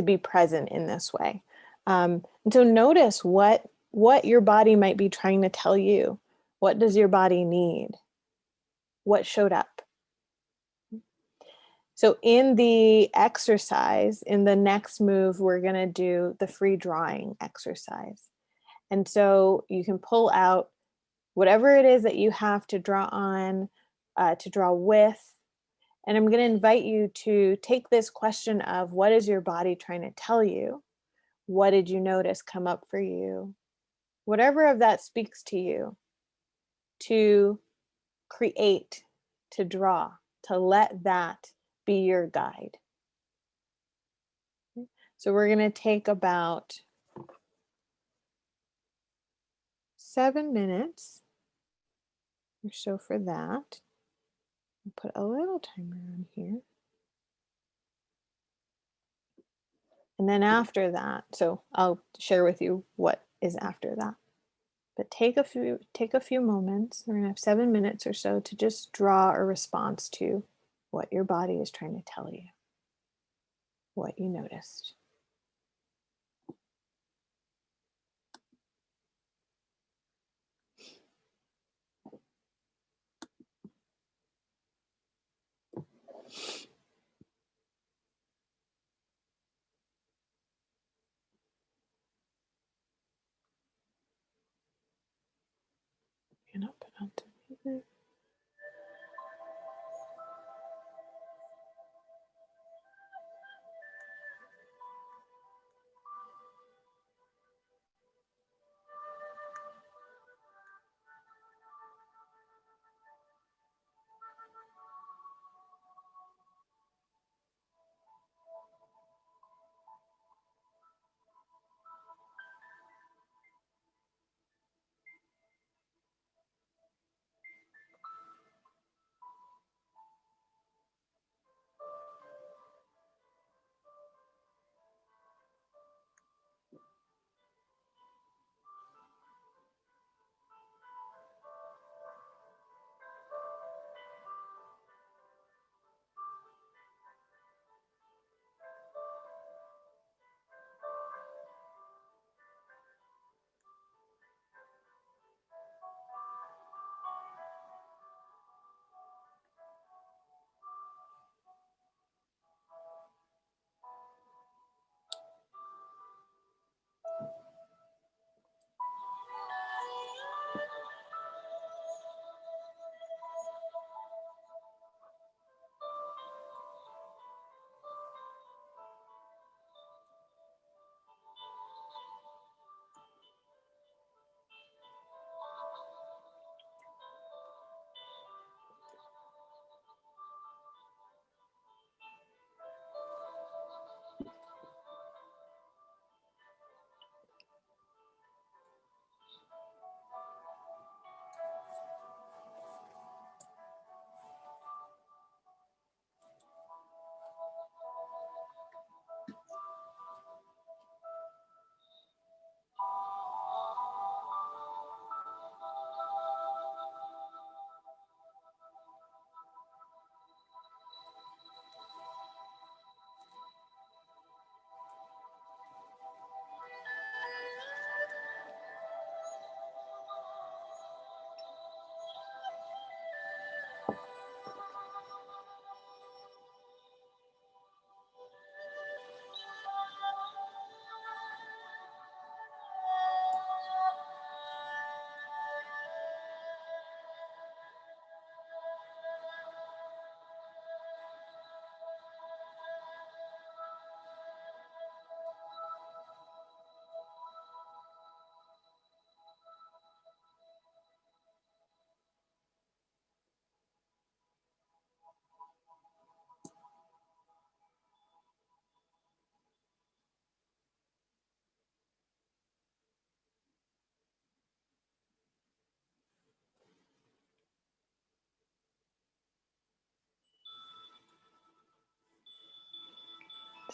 be present in this way. And so notice what your body might be trying to tell you. What does your body need? What showed up? So in the exercise, in the next move, we're going to do the free drawing exercise. And so you can pull out whatever it is that you have to draw on, to draw with. And I'm going to invite you to take this question of what is your body trying to tell you? What did you notice come up for you? Whatever of that speaks to you, to create, to draw, to let that be your guide. So we're going to take about 7 minutes or so for that. I'll put a little timer on here. And then after that, so I'll share with you what is after that. But take a few moments. We're gonna have 7 minutes or so to just draw a response to what your body is trying to tell you, what you noticed. And up and out to music.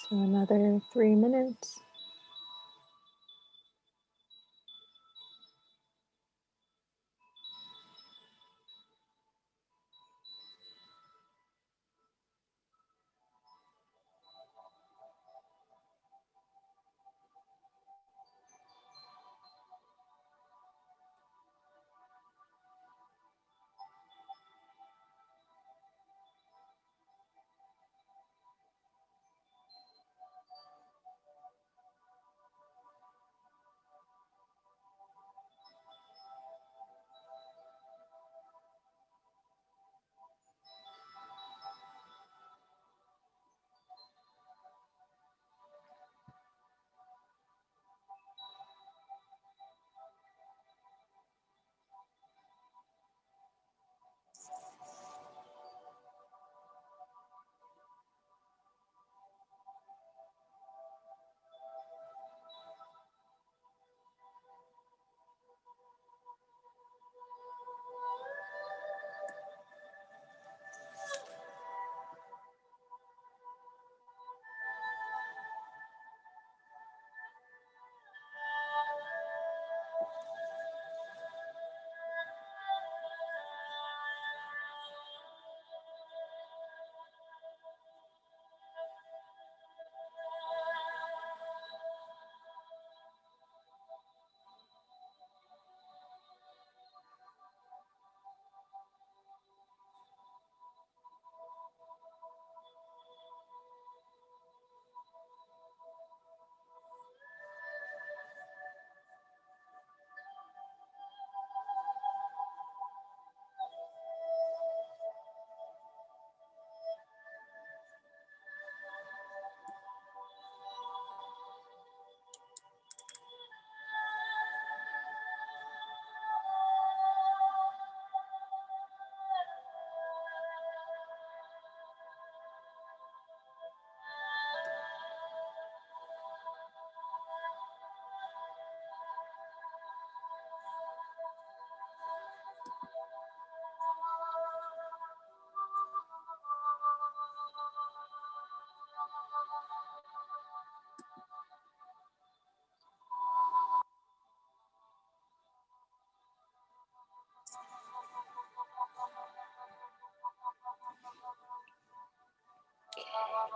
So another 3 minutes.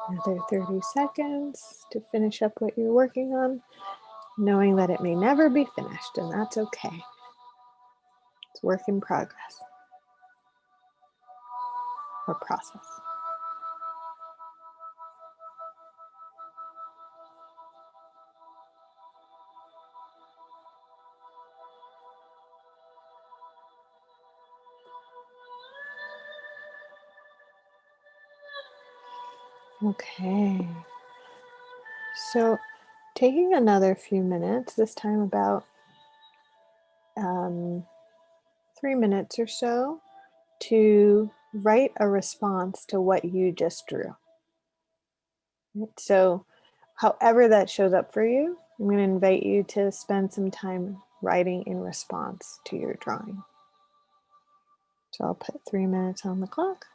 Another 30 seconds to finish up what you're working on, knowing that it may never be finished, and that's okay. It's work in progress or process. Okay, so taking another few minutes, this time about 3 minutes or so, to write a response to what you just drew. Right? So however that shows up for you, I'm going to invite you to spend some time writing in response to your drawing. So I'll put 3 minutes on the clock.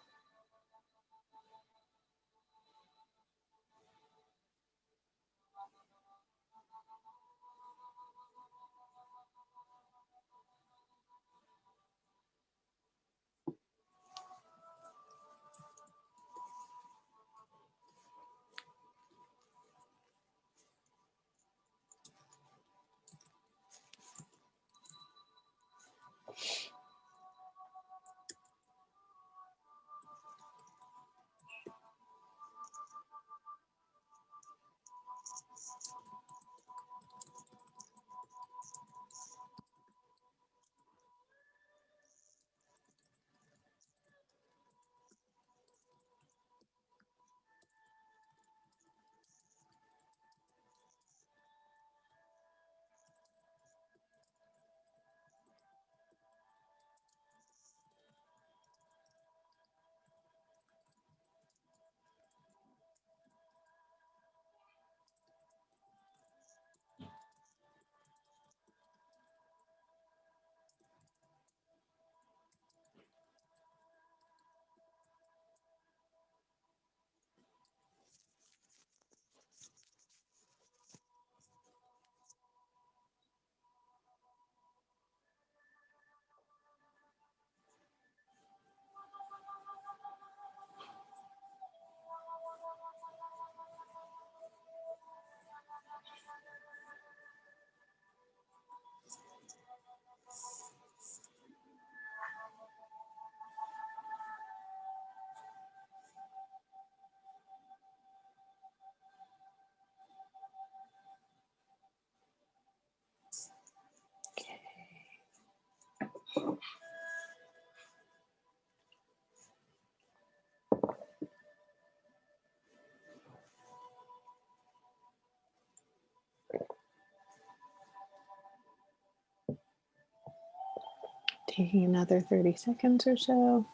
Taking another 30 seconds or so.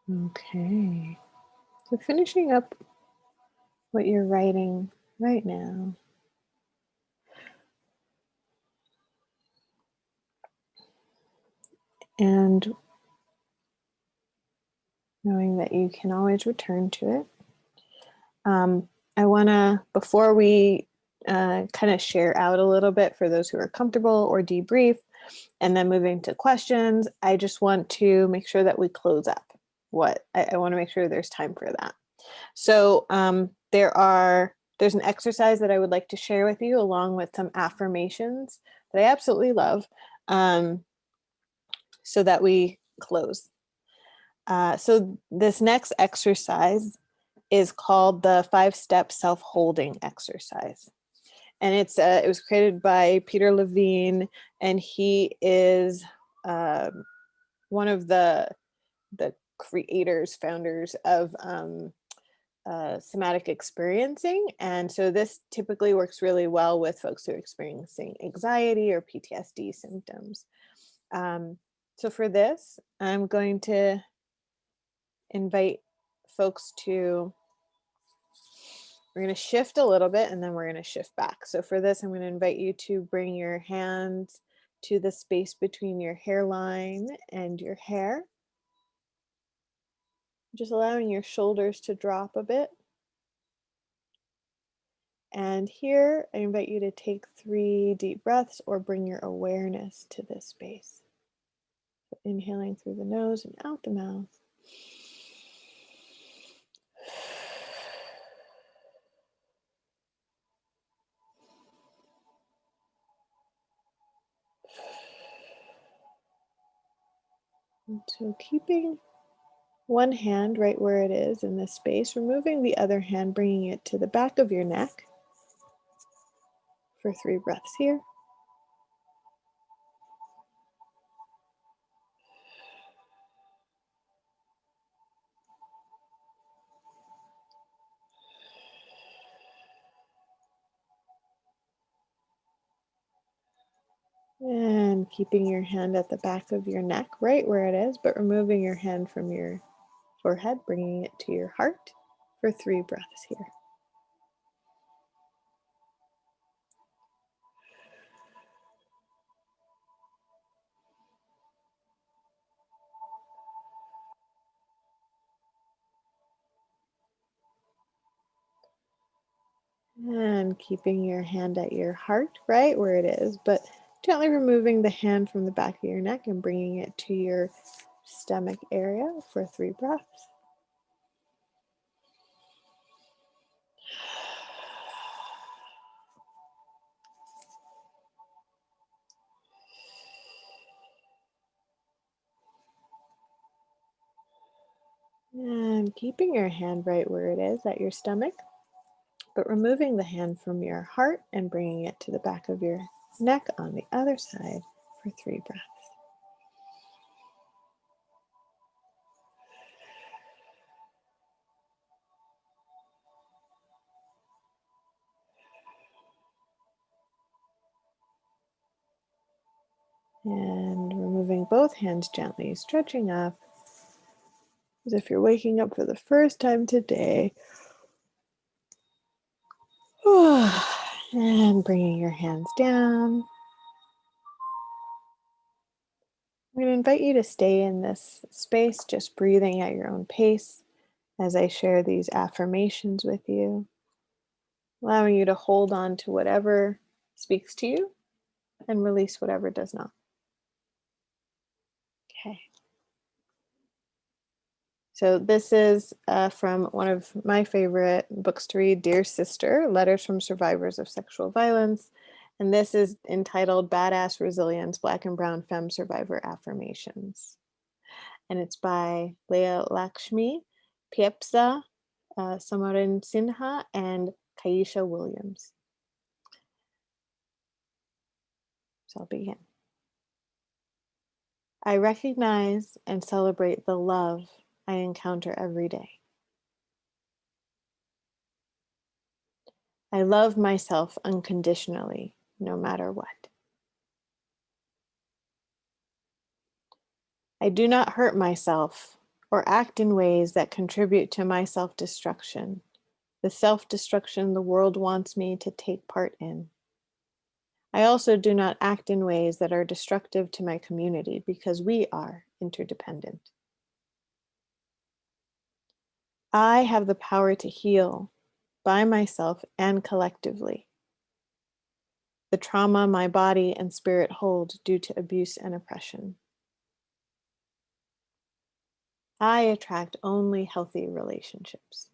Okay, so finishing up what you're writing right now. And knowing that you can always return to it. I want to, before we kind of share out a little bit for those who are comfortable or debrief, and then moving to questions, I just want to make sure that we close up what I want to make sure there's time for that. So there's an exercise that I would like to share with you along with some affirmations that I absolutely love, so that we close. So this next exercise is called the 5-step self-holding exercise. And it was created by Peter Levine, and he is one of the creators, founders of somatic experiencing. And so this typically works really well with folks who are experiencing anxiety or PTSD symptoms. So for this, I'm going to invite folks to, we're going to shift a little bit and then we're going to shift back. So for this, I'm going to invite you to bring your hands to the space between your hairline and your hair. Just allowing your shoulders to drop a bit. And here, I invite you to take 3 deep breaths or bring your awareness to this space. So inhaling through the nose and out the mouth. And so keeping one hand right where it is in this space, removing the other hand, bringing it to the back of your neck for 3 breaths here. And keeping your hand at the back of your neck, right where it is, but removing your hand from your forehead, bringing it to your heart for 3 breaths here. And keeping your hand at your heart, right where it is, but gently removing the hand from the back of your neck and bringing it to your stomach area for 3 breaths. And keeping your hand right where it is at your stomach, but removing the hand from your heart and bringing it to the back of your neck on the other side for 3 breaths. And removing both hands gently, stretching up as if you're waking up for the first time today. And bringing your hands down. I'm going to invite you to stay in this space, just breathing at your own pace as I share these affirmations with you, allowing you to hold on to whatever speaks to you and release whatever does not. Okay. So this is from one of my favorite books to read, Dear Sister, Letters from Survivors of Sexual Violence. And this is entitled Badass Resilience, Black and Brown Femme Survivor Affirmations. And it's by Leah Lakshmi, Piepsa, Samarin Sinha, and Kaisha Williams. So I'll begin. I recognize and celebrate the love I encounter every day. I love myself unconditionally, no matter what. I do not hurt myself or act in ways that contribute to my self-destruction, the self-destruction the world wants me to take part in. I also do not act in ways that are destructive to my community because we are interdependent. I have the power to heal by myself and collectively the trauma my body and spirit hold due to abuse and oppression. I attract only healthy relationships.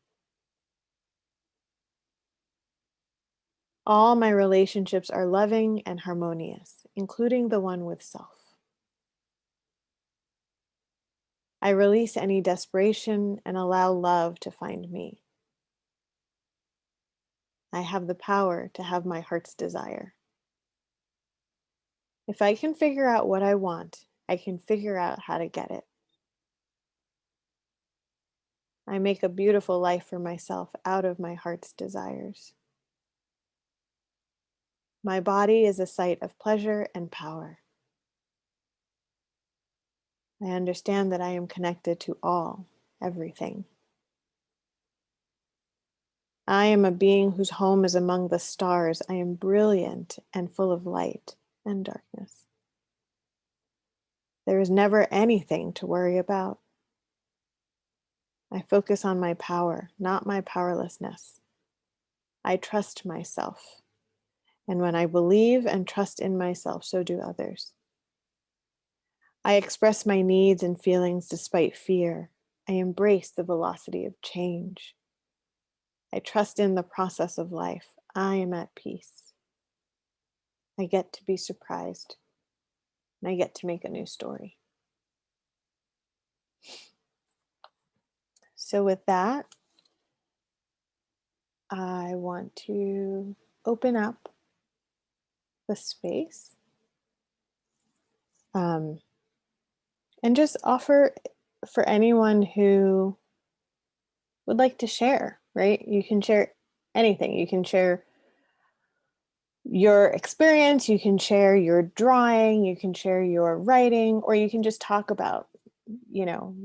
All my relationships are loving and harmonious, including the one with self. I release any desperation and allow love to find me. I have the power to have my heart's desire. If I can figure out what I want, I can figure out how to get it. I make a beautiful life for myself out of my heart's desires. My body is a site of pleasure and power. I understand that I am connected to all, everything. I am a being whose home is among the stars. I am brilliant and full of light and darkness. There is never anything to worry about. I focus on my power, not my powerlessness. I trust myself. And when I believe and trust in myself, so do others. I express my needs and feelings despite fear. I embrace the velocity of change. I trust in the process of life. I am at peace. I get to be surprised. And I get to make a new story. So with that, I want to open up the space and just offer for anyone who would like to share, right? You can share anything. You can share your experience, you can share your drawing, you can share your writing, or you can just talk about, you know,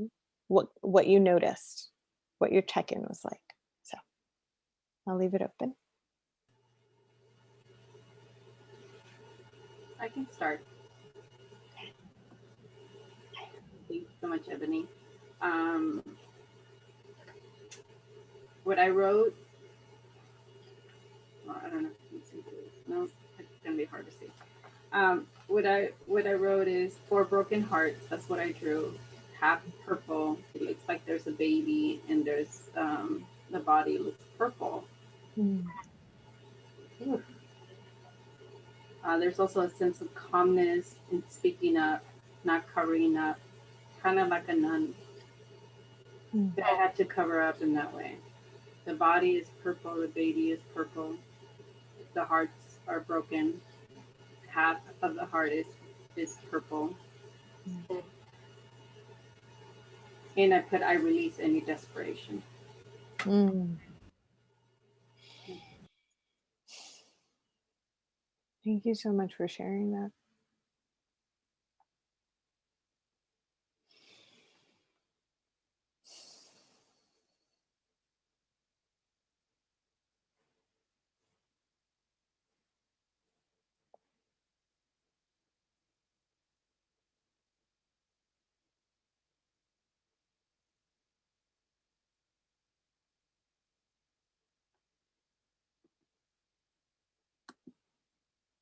what you noticed, what your check-in was like. So I'll leave it open. I can start. Thank you so much, Ebony. What I wrote, well, I don't know if you can see this. No, it's gonna be hard to see. What I wrote is 4 broken hearts. That's what I drew. Half purple. It looks like there's a baby, and there's the body looks purple. There's also a sense of calmness in speaking up, not covering up, kind of like a nun. But I had to cover up in that way. The body is purple, the baby is purple, the hearts are broken. Half of the heart is purple. And I put, I release any desperation. Thank you so much for sharing that.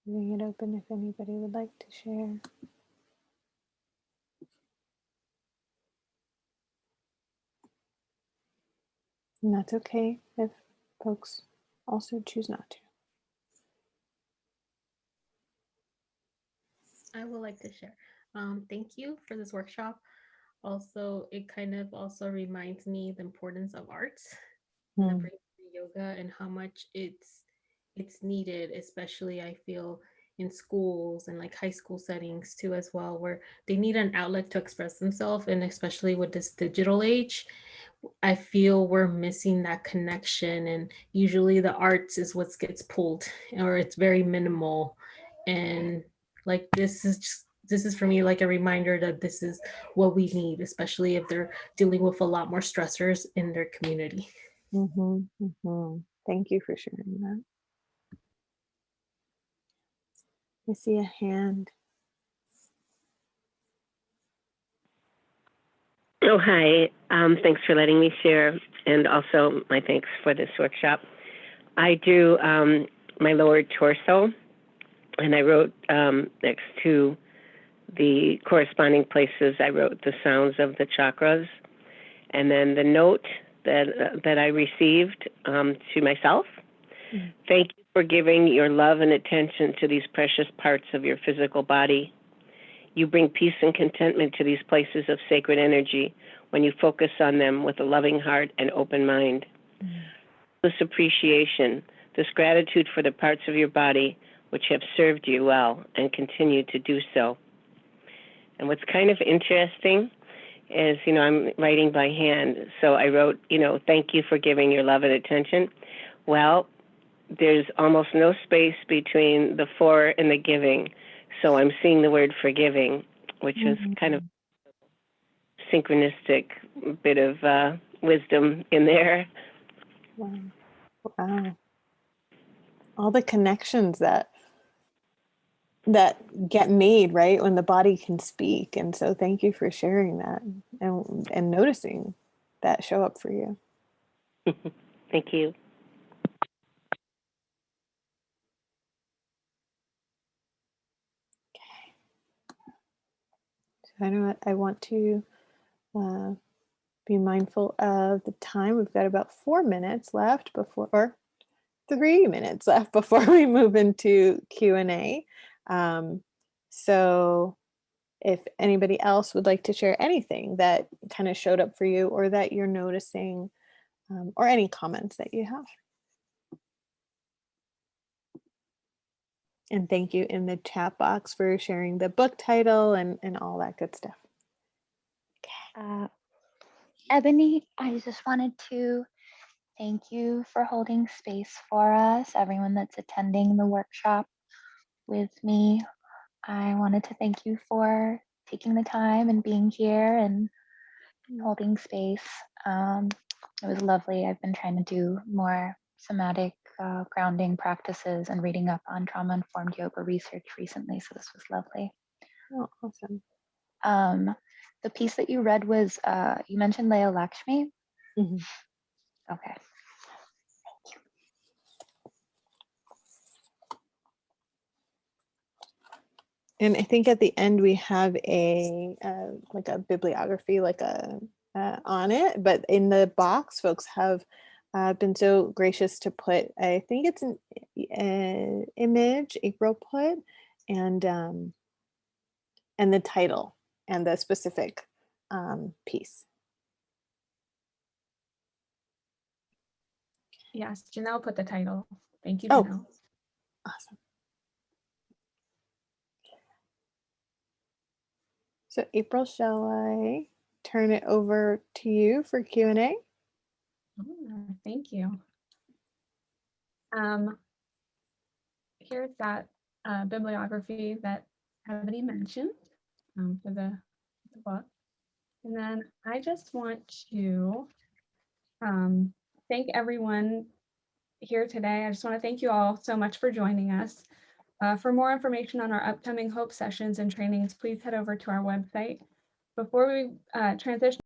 Leaving it open if anybody would like to share. And that's okay if folks also choose not to. I would like to share. Thank you for this workshop. Also, it kind of also reminds me the importance of arts and the yoga and how much it's needed, especially I feel in schools and like high school settings too as well, where they need an outlet to express themselves, and especially with this digital age, I feel we're missing that connection, and usually the arts is what gets pulled, or it's very minimal. And like this is for me like a reminder that this is what we need, especially if they're dealing with a lot more stressors in their community. Thank you for sharing that. I see a hand. Oh, hi. Thanks for letting me share, and also my thanks for this workshop. I drew my lower torso, and I wrote next to the corresponding places, I wrote the sounds of the chakras, and then the note that I received to myself. Thank you for giving your love and attention to these precious parts of your physical body. You bring peace and contentment to these places of sacred energy when you focus on them with a loving heart and open mind. This appreciation, this gratitude for the parts of your body which have served you well and continue to do so. And what's kind of interesting is, I'm writing by hand, so I wrote, thank you for giving your love and attention. Well, there's almost no space between the for and the giving. So I'm seeing the word forgiving, which is kind of synchronistic bit of wisdom in there. Wow. Wow. All the connections that get made, right, when the body can speak. And so thank you for sharing that and noticing that show up for you. Thank you. So I know what I want to be mindful of the time. We've got about 4 minutes left before, or 3 minutes left before we move into Q&A. So if anybody else would like to share anything that kind of showed up for you or that you're noticing, or any comments that you have. And thank you in the chat box for sharing the book title and all that good stuff. Ebony, I just wanted to thank you for holding space for us, everyone that's attending the workshop with me. I wanted to thank you for taking the time and being here and holding space. It was lovely. I've been trying to do more somatic grounding practices and reading up on trauma-informed yoga research recently, so this was lovely. Oh, awesome. The piece that you read was, you mentioned Leah Lakshmi? Mm-hmm. Okay. And I think at the end we have a like a bibliography, like a on it. But in the box, folks have been so gracious to put. I think it's an image April put, and the title and the specific piece. Yes, Janelle put the title. Thank you, Oh. Janelle. Awesome. So April, shall I turn it over to you for Q&A? Thank you. Here's that bibliography that Ebony mentioned for the book. And then I just want to thank everyone here today. I just want to thank you all so much for joining us. For more information on our upcoming HOPE sessions and trainings, please head over to our website. Before we transition